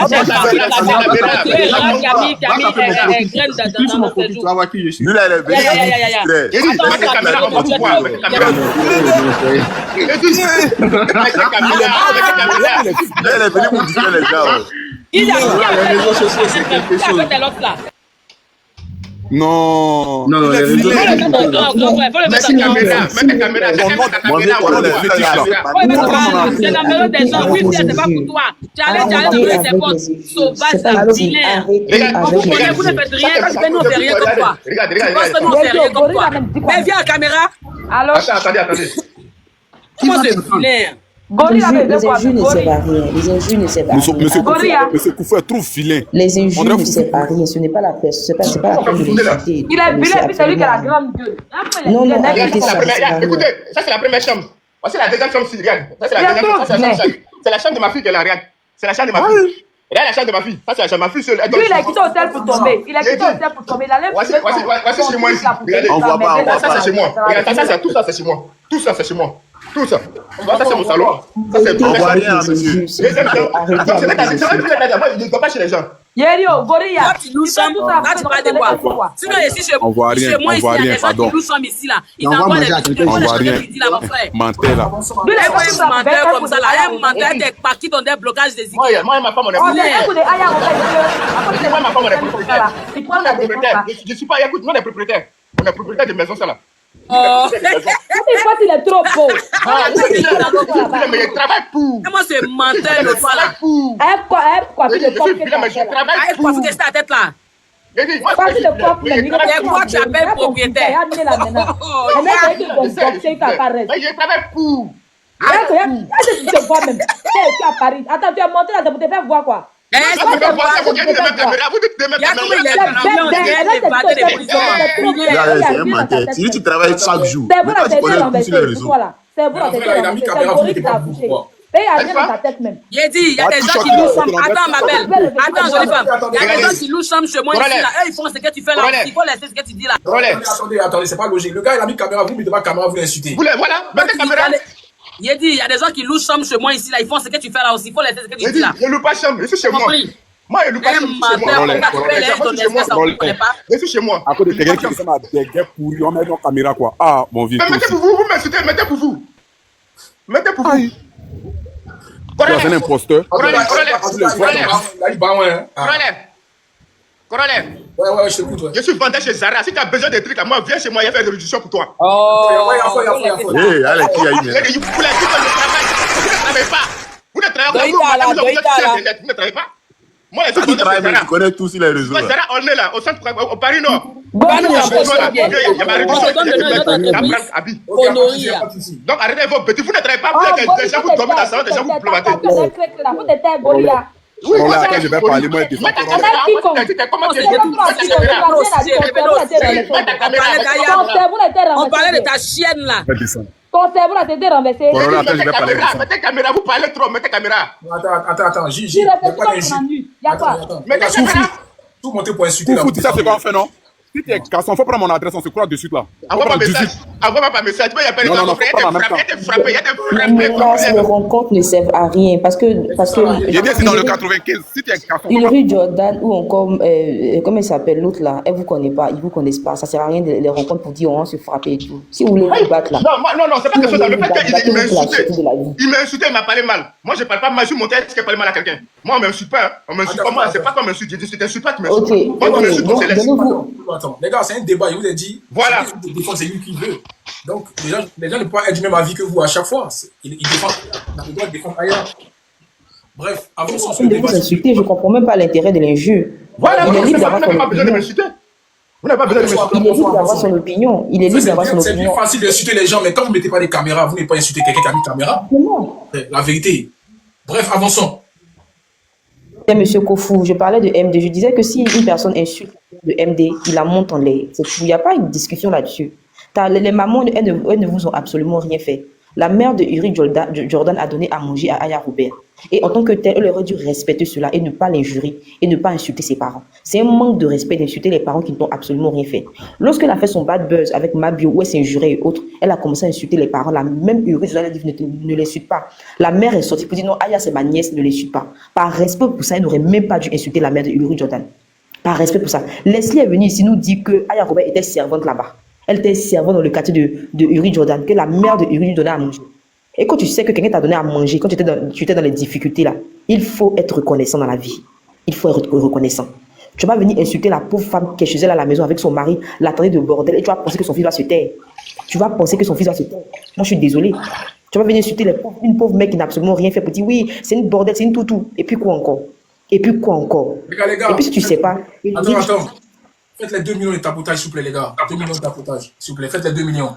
Lui là, il est venu. Mettez caméra, on vous voit. Elle est venue pour distraire les gens. Il a les réseaux sociaux, c'est quelque chose. Non. Non, les réseaux Mettez caméra. C'est la meilleure des gens. Oui, c'est pas pour toi. Tu allais dans tes potes sauvages, vilains. Vous ne faites rien, nous on fait rien comme toi. Regarde. Nous on fait rien comme toi. Mais viens à la caméra. Alors. Attendez. Comment c'est vilain? Les injures ne servent à rien. Les injures ne servent à rien. Monsieur Koufou est trop vilain. Les injures ne servent à rien. Ce n'est pas la personne. C'est pas la peine de l'insulter. Il est vilain, puis c'est lui qui a la grande gueule. Non, non, arrêtez ça. Écoutez, ça c'est la première chambre. Voici la deuxième chambre, regarde. Ça c'est la deuxième chambre. C'est la chambre de ma fille qu'elle a, regarde. C'est la chambre de ma fille. Regarde la chambre de ma fille. Ça c'est la chambre de ma fille seule. Lui, il a quitté l'hôtel pour tomber. Il a quitté l'hôtel pour tomber. Il allait voici chez moi ici. Regardez. On voit pas. Ça c'est chez moi. Regarde, tout ça c'est chez moi. Tout ça c'est chez moi. Tout ça. Ça c'est mon salon. Ça c'est on voit rien, monsieur. Moi, il ne doit pas chez les gens. Yerio, Gorilla. Là, tu loues chambre. Là, tu parles de quoi? Sinon, ici, chez moi, ici, il y a des gens qui louent chambre ici, là. Ils t'envoient des trucs. On voit rien. Menteur, là. Lui, il est un menteur comme ça, là. Un menteur, t'es parti dans des blocages des Moi, ma femme, on est propriétaire. Je suis pas, écoute, nous, on est propriétaire. On est propriétaire de maison, ça, là. Oh, il est trop beau. Mais je travaille pour. Moi, c'est menteur de toi, là. Je travaille pour. Qu'est-ce que c'est ta tête, là? Et quoi tu appelles propriétaire? Je travaille pour. Attends, tu as monté là, tu te faire voir quoi? Si tu travailles chaque jour, mais toi tu connais tous sur les réseaux. C'est bon, J'ai dit, il y a des gens qui louent chambre. Attends, ma belle. Attends, jolie femme. Il y a des gens qui louent chambre chez moi ici, là. Eux, ils font ce que tu fais là. Il faut laisser ce que tu dis là. Attendez, c'est pas logique. Le gars, il a mis caméra, vous mettez pas caméra, vous l'insultez. Voilà, mettez caméra. Il dit, il y a des gens qui louent chambre chez moi ici, là. Ils font ce que tu fais là aussi. Il faut laisser ce que tu dis là. Je loue pas chambre, je suis chez moi. Moi, je loue pas chambre. Je suis chez moi. À cause de quelqu'un qui ressemble à des gars pourris, on met nos caméras, quoi. Ah, mon vieux. Mettez pour vous, vous m'insultez, mettez pour vous. Mettez pour vous. Tu es un imposteur. Corollaire. Ouais, je t'écoute. Je suis vendeur chez Zara. Si tu as besoin de trucs à moi, viens chez moi, il y a fait des réductions pour toi. Hé, allez, qui a eu maintenant? Vous ne travaillez pas. Moi, les tu travailles, mais tu connais tous sur les réseaux. Zara, on est là, au centre, au Paris Nord. Donc arrêtez vos petits, vous ne travaillez pas. Des gens vous dormez dans le salon, des gens vous plomatez. Oui, après je vais parler, moi, de on parlait de ta chienne là. Ton cerveau là t'était renversé. Mettez caméra, vous parlez trop, mettez caméra. Attends, Gigi. Mettez caméra. Tout monter pour insulter la. Tu sais ce qu'on fait, non? Si tu es garçon, faut prendre mon adresse, on se croit de suite là. Envoie-moi pas message. Il y a pas de temps. Il y a des Non, ces rencontres ne servent à rien parce que j'ai dit c'est dans le 95. Si tu es garçon. Une rue Jordan ou encore comment il s'appelle l'autre là, elle vous connaît pas, ils vous connaissent pas. Ça sert à rien de les rencontres pour dire on va se frapper et tout. Si vous voulez vous battre là. Non, c'est pas quelque chose. Le fait qu'il m'a insulté. Il m'a insulté, il m'a parlé mal. Moi je parle pas mal, je suis monté est-ce qu'il parle mal à quelqu'un. Moi on m'insulte pas. On m'insulte pas moi, c'est pas comme m'insulte. J'ai dit c'est insulte pas tu m'insultes. OK. Moi on m'insulte, c'est laisse. Attends, les gars, c'est un débat, il vous a dit. Voilà. C'est lui qui veut. Donc, les gens ne peuvent pas être du même avis que vous à chaque fois. Ils défendent, on a le droit de défendre ailleurs. Bref, avant son de vous insulter, je ne comprends même pas l'intérêt de l'injure. Voilà, vous n'avez pas besoin de m'insulter. Vous n'avez pas besoin de m'insulter. Il est libre d'avoir son opinion. Il est libre d'avoir son opinion. C'est plus facile d'insulter les gens, mais quand vous ne mettez pas des caméras, vous n'avez pas insulté quelqu'un qui a mis une caméra. La vérité. Bref, avançons. Monsieur Kofou, je parlais de MD. Je disais que si une personne insulte de MD, il la monte en l'air. Il n'y a pas une discussion là-dessus. Les mamans, elles ne vous ont absolument rien fait. La mère de Uri Jordan a donné à manger à Aya Robert. Et en tant que telle, elle aurait dû respecter cela et ne pas l'injurer et ne pas insulter ses parents. C'est un manque de respect d'insulter les parents qui n'ont absolument rien fait. Lorsqu'elle a fait son bad buzz avec Mabio, où elle s'est injurée et autres, elle a commencé à insulter les parents. La même Uri Jordan a dit ne l'insulte pas. La mère est sortie pour dire non, Aya c'est ma nièce, ne l'insulte pas. Par respect pour ça, elle n'aurait même pas dû insulter la mère de Uri Jordan. Par respect pour ça. Leslie est venue ici nous dire que Aya Robert était servante là-bas. Elle était servante dans le quartier de Uri Jordan, que la mère de Uri donnait à manger. Et quand tu sais que quelqu'un t'a donné à manger, quand tu étais dans les difficultés là, il faut être reconnaissant dans la vie. Il faut être reconnaissant. Tu vas venir insulter la pauvre femme qui est chez elle à la maison avec son mari, l'attendait de bordel, et tu vas penser que son fils va se taire. Tu vas penser que son fils va se taire. Moi, je suis désolée. Tu vas venir insulter une pauvre mec qui n'a absolument rien fait pour dire oui, c'est une bordel, c'est une toutou. Et puis quoi encore? Et puis quoi encore? Les gars, et puis si tu sais pas... Attends. Faites les 2 millions de tapotage, s'il vous plaît, les gars. 2 millions de tapotage, s'il vous plaît. Faites les 2 millions.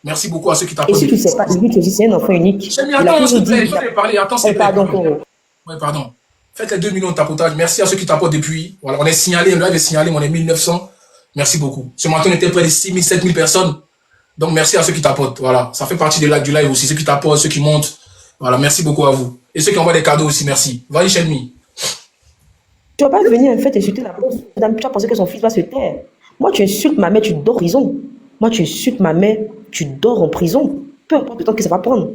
Merci beaucoup à ceux qui Et tapotent. si tu sais pas, Uric aussi, c'est un enfant unique. Chérie, Il a attends, s'il toujours te plaît, dit... je vais parler. Attends, s'il te plaît. Pardon, Coro. Ouais, pardon. Faites les 2 millions de tapotage. Merci à ceux qui tapotent depuis. Voilà, on est signalé, le live est signalé, on est 1900. Merci beaucoup. Ce matin, on était près de 6000, 7000 personnes. Donc, merci à ceux qui tapotent. Voilà, ça fait partie du live aussi. Ceux qui tapotent, ceux qui montent. Voilà, merci beaucoup à vous. Et ceux qui envoient des cadeaux aussi, merci. Vas-y, Shelmy. Tu vas pas venir en fait insulter la bosse. Tu vas penser que son fils va se taire. Moi, tu insultes ma mère, tu dors en prison. Moi, tu insultes ma mère, tu dors en prison. Peu importe le temps que ça va prendre.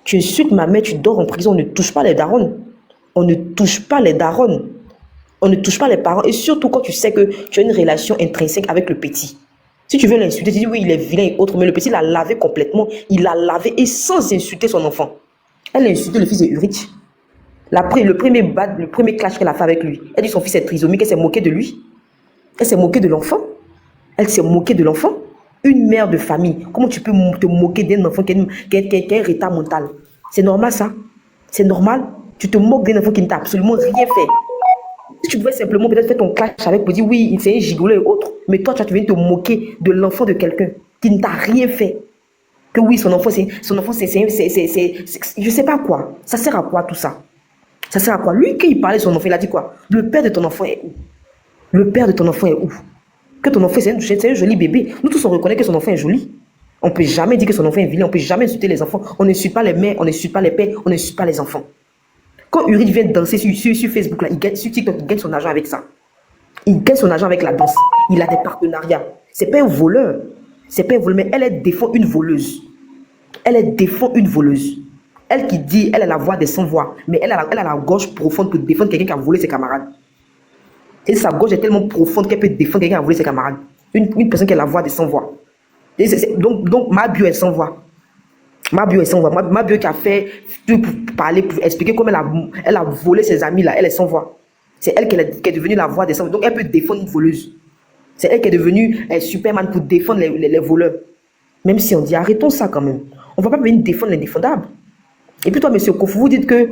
Tu insultes ma mère, tu dors en prison. On ne touche pas les darons. On ne touche pas les darons. On ne touche pas les parents. Et surtout quand tu sais que tu as une relation intrinsèque avec le petit. Si tu veux l'insulter, tu dis oui, il est vilain et autre. Mais le petit l'a lavé complètement. Il l'a lavé et sans insulter son enfant. Elle a insulté le fils de Uric. Le premier clash qu'elle a fait avec lui. Elle dit son fils est trisomique, elle s'est moquée de lui. Elle s'est moquée de l'enfant. Elle s'est moquée de l'enfant. Une mère de famille. Comment tu peux te moquer d'un enfant qui a un retard mental? C'est normal ça? C'est normal? Tu te moques d'un enfant qui ne t'a absolument rien fait. Si tu pouvais simplement peut-être faire ton clash avec pour dire oui, c'est un gigolo et autre. Mais toi, tu viens te moquer de l'enfant de quelqu'un qui ne t'a rien fait. Que oui, son enfant, c'est je sais pas quoi. Ça sert à quoi tout ça? Ça sert à quoi? Lui, quand il parlait de son enfant, il a dit quoi? Le père de ton enfant est où? Le père de ton enfant est où? Que ton enfant, c'est un joli bébé. Nous tous, on reconnaît que son enfant est joli. On ne peut jamais dire que son enfant est vilain. On ne peut jamais insulter les enfants. On n'insulte pas les mères, on n'insulte pas les pères, on n'insulte pas les enfants. Quand Uric vient danser sur Facebook, là, sur TikTok, il gagne son argent avec ça. Il gagne son argent avec la danse. Il a des partenariats. C'est pas un voleur. C'est pas un voleur, mais elle défend une voleuse. Elle défend une voleuse. Elle qui dit, elle a la voix des sans-voix, mais elle a la gorge profonde pour défendre quelqu'un qui a volé ses camarades. Et sa gorge est tellement profonde qu'elle peut défendre quelqu'un qui a volé ses camarades. Une personne qui a la voix des sans-voix. Donc, ma bio est sans-voix. Ma bio est sans-voix. Ma bio qui a fait tout pour parler, pour expliquer comment elle a volé ses amis là, elle est sans-voix. C'est elle qui est devenue la voix des sans-voix. Donc, elle peut défendre une voleuse. C'est elle qui est devenue Superman pour défendre les voleurs. Même si on dit, arrêtons ça quand même. On ne va pas venir défendre l'indéfendable. Et puis toi, monsieur Kofou, vous dites que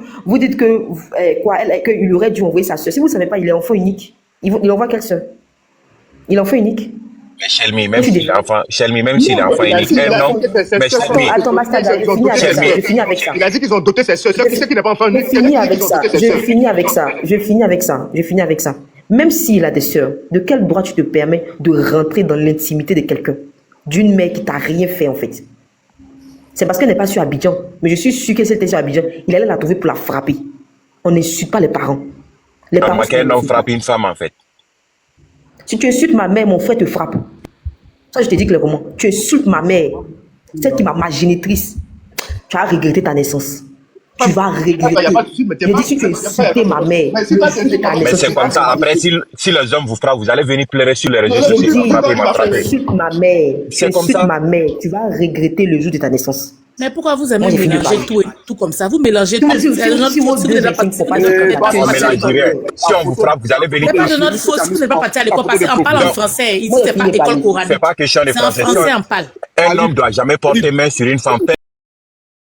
qu'il aurait dû envoyer sa soeur. Si vous ne savez pas, il est enfant unique. Il envoie quelle soeur? Il est enfant unique. Mais Shelmy, même s'il est enfant unique, non. Mais Shelmy. Attends, je finis avec ça. Il a dit qu'ils ont doté ses soeurs. Qui c'est qui n'est pas enfant unique? Je finis avec ça. Même s'il a des soeurs, de quel droit tu te permets de rentrer dans l'intimité de quelqu'un? D'une mère qui t'a rien fait en fait. C'est parce qu'elle n'est pas sur Abidjan. Mais je suis sûr que si elle était sur Abidjan, il allait la trouver pour la frapper. On n'insulte pas les parents. Les parents, quel homme frappe une femme en fait? Si tu insultes ma mère, mon frère te frappe. Ça, je te dis clairement. Tu insultes ma mère, celle qui m'a ma génitrice. Tu vas regretter ta naissance. Tu vas regretter. Je dis si tu insultes ma mère. Mais c'est comme ça. Après, si les hommes vous frappent, vous allez venir pleurer sur les réseaux sociaux. Tu insultes ma mère. Tu insultes ma mère. Tu vas regretter le jour de ta naissance. Mais pourquoi vous aimez mélanger tout comme ça? Vous mélangez tout. Si on vous frappe, vous allez venir. C'est pas de notre faute si vous n'êtes pas parti à l'école parce qu'on parle en français. Ici, c'est pas école coranique. C'est pas question de français. C'est en français, on parle. Un homme ne doit jamais porter main sur une femme.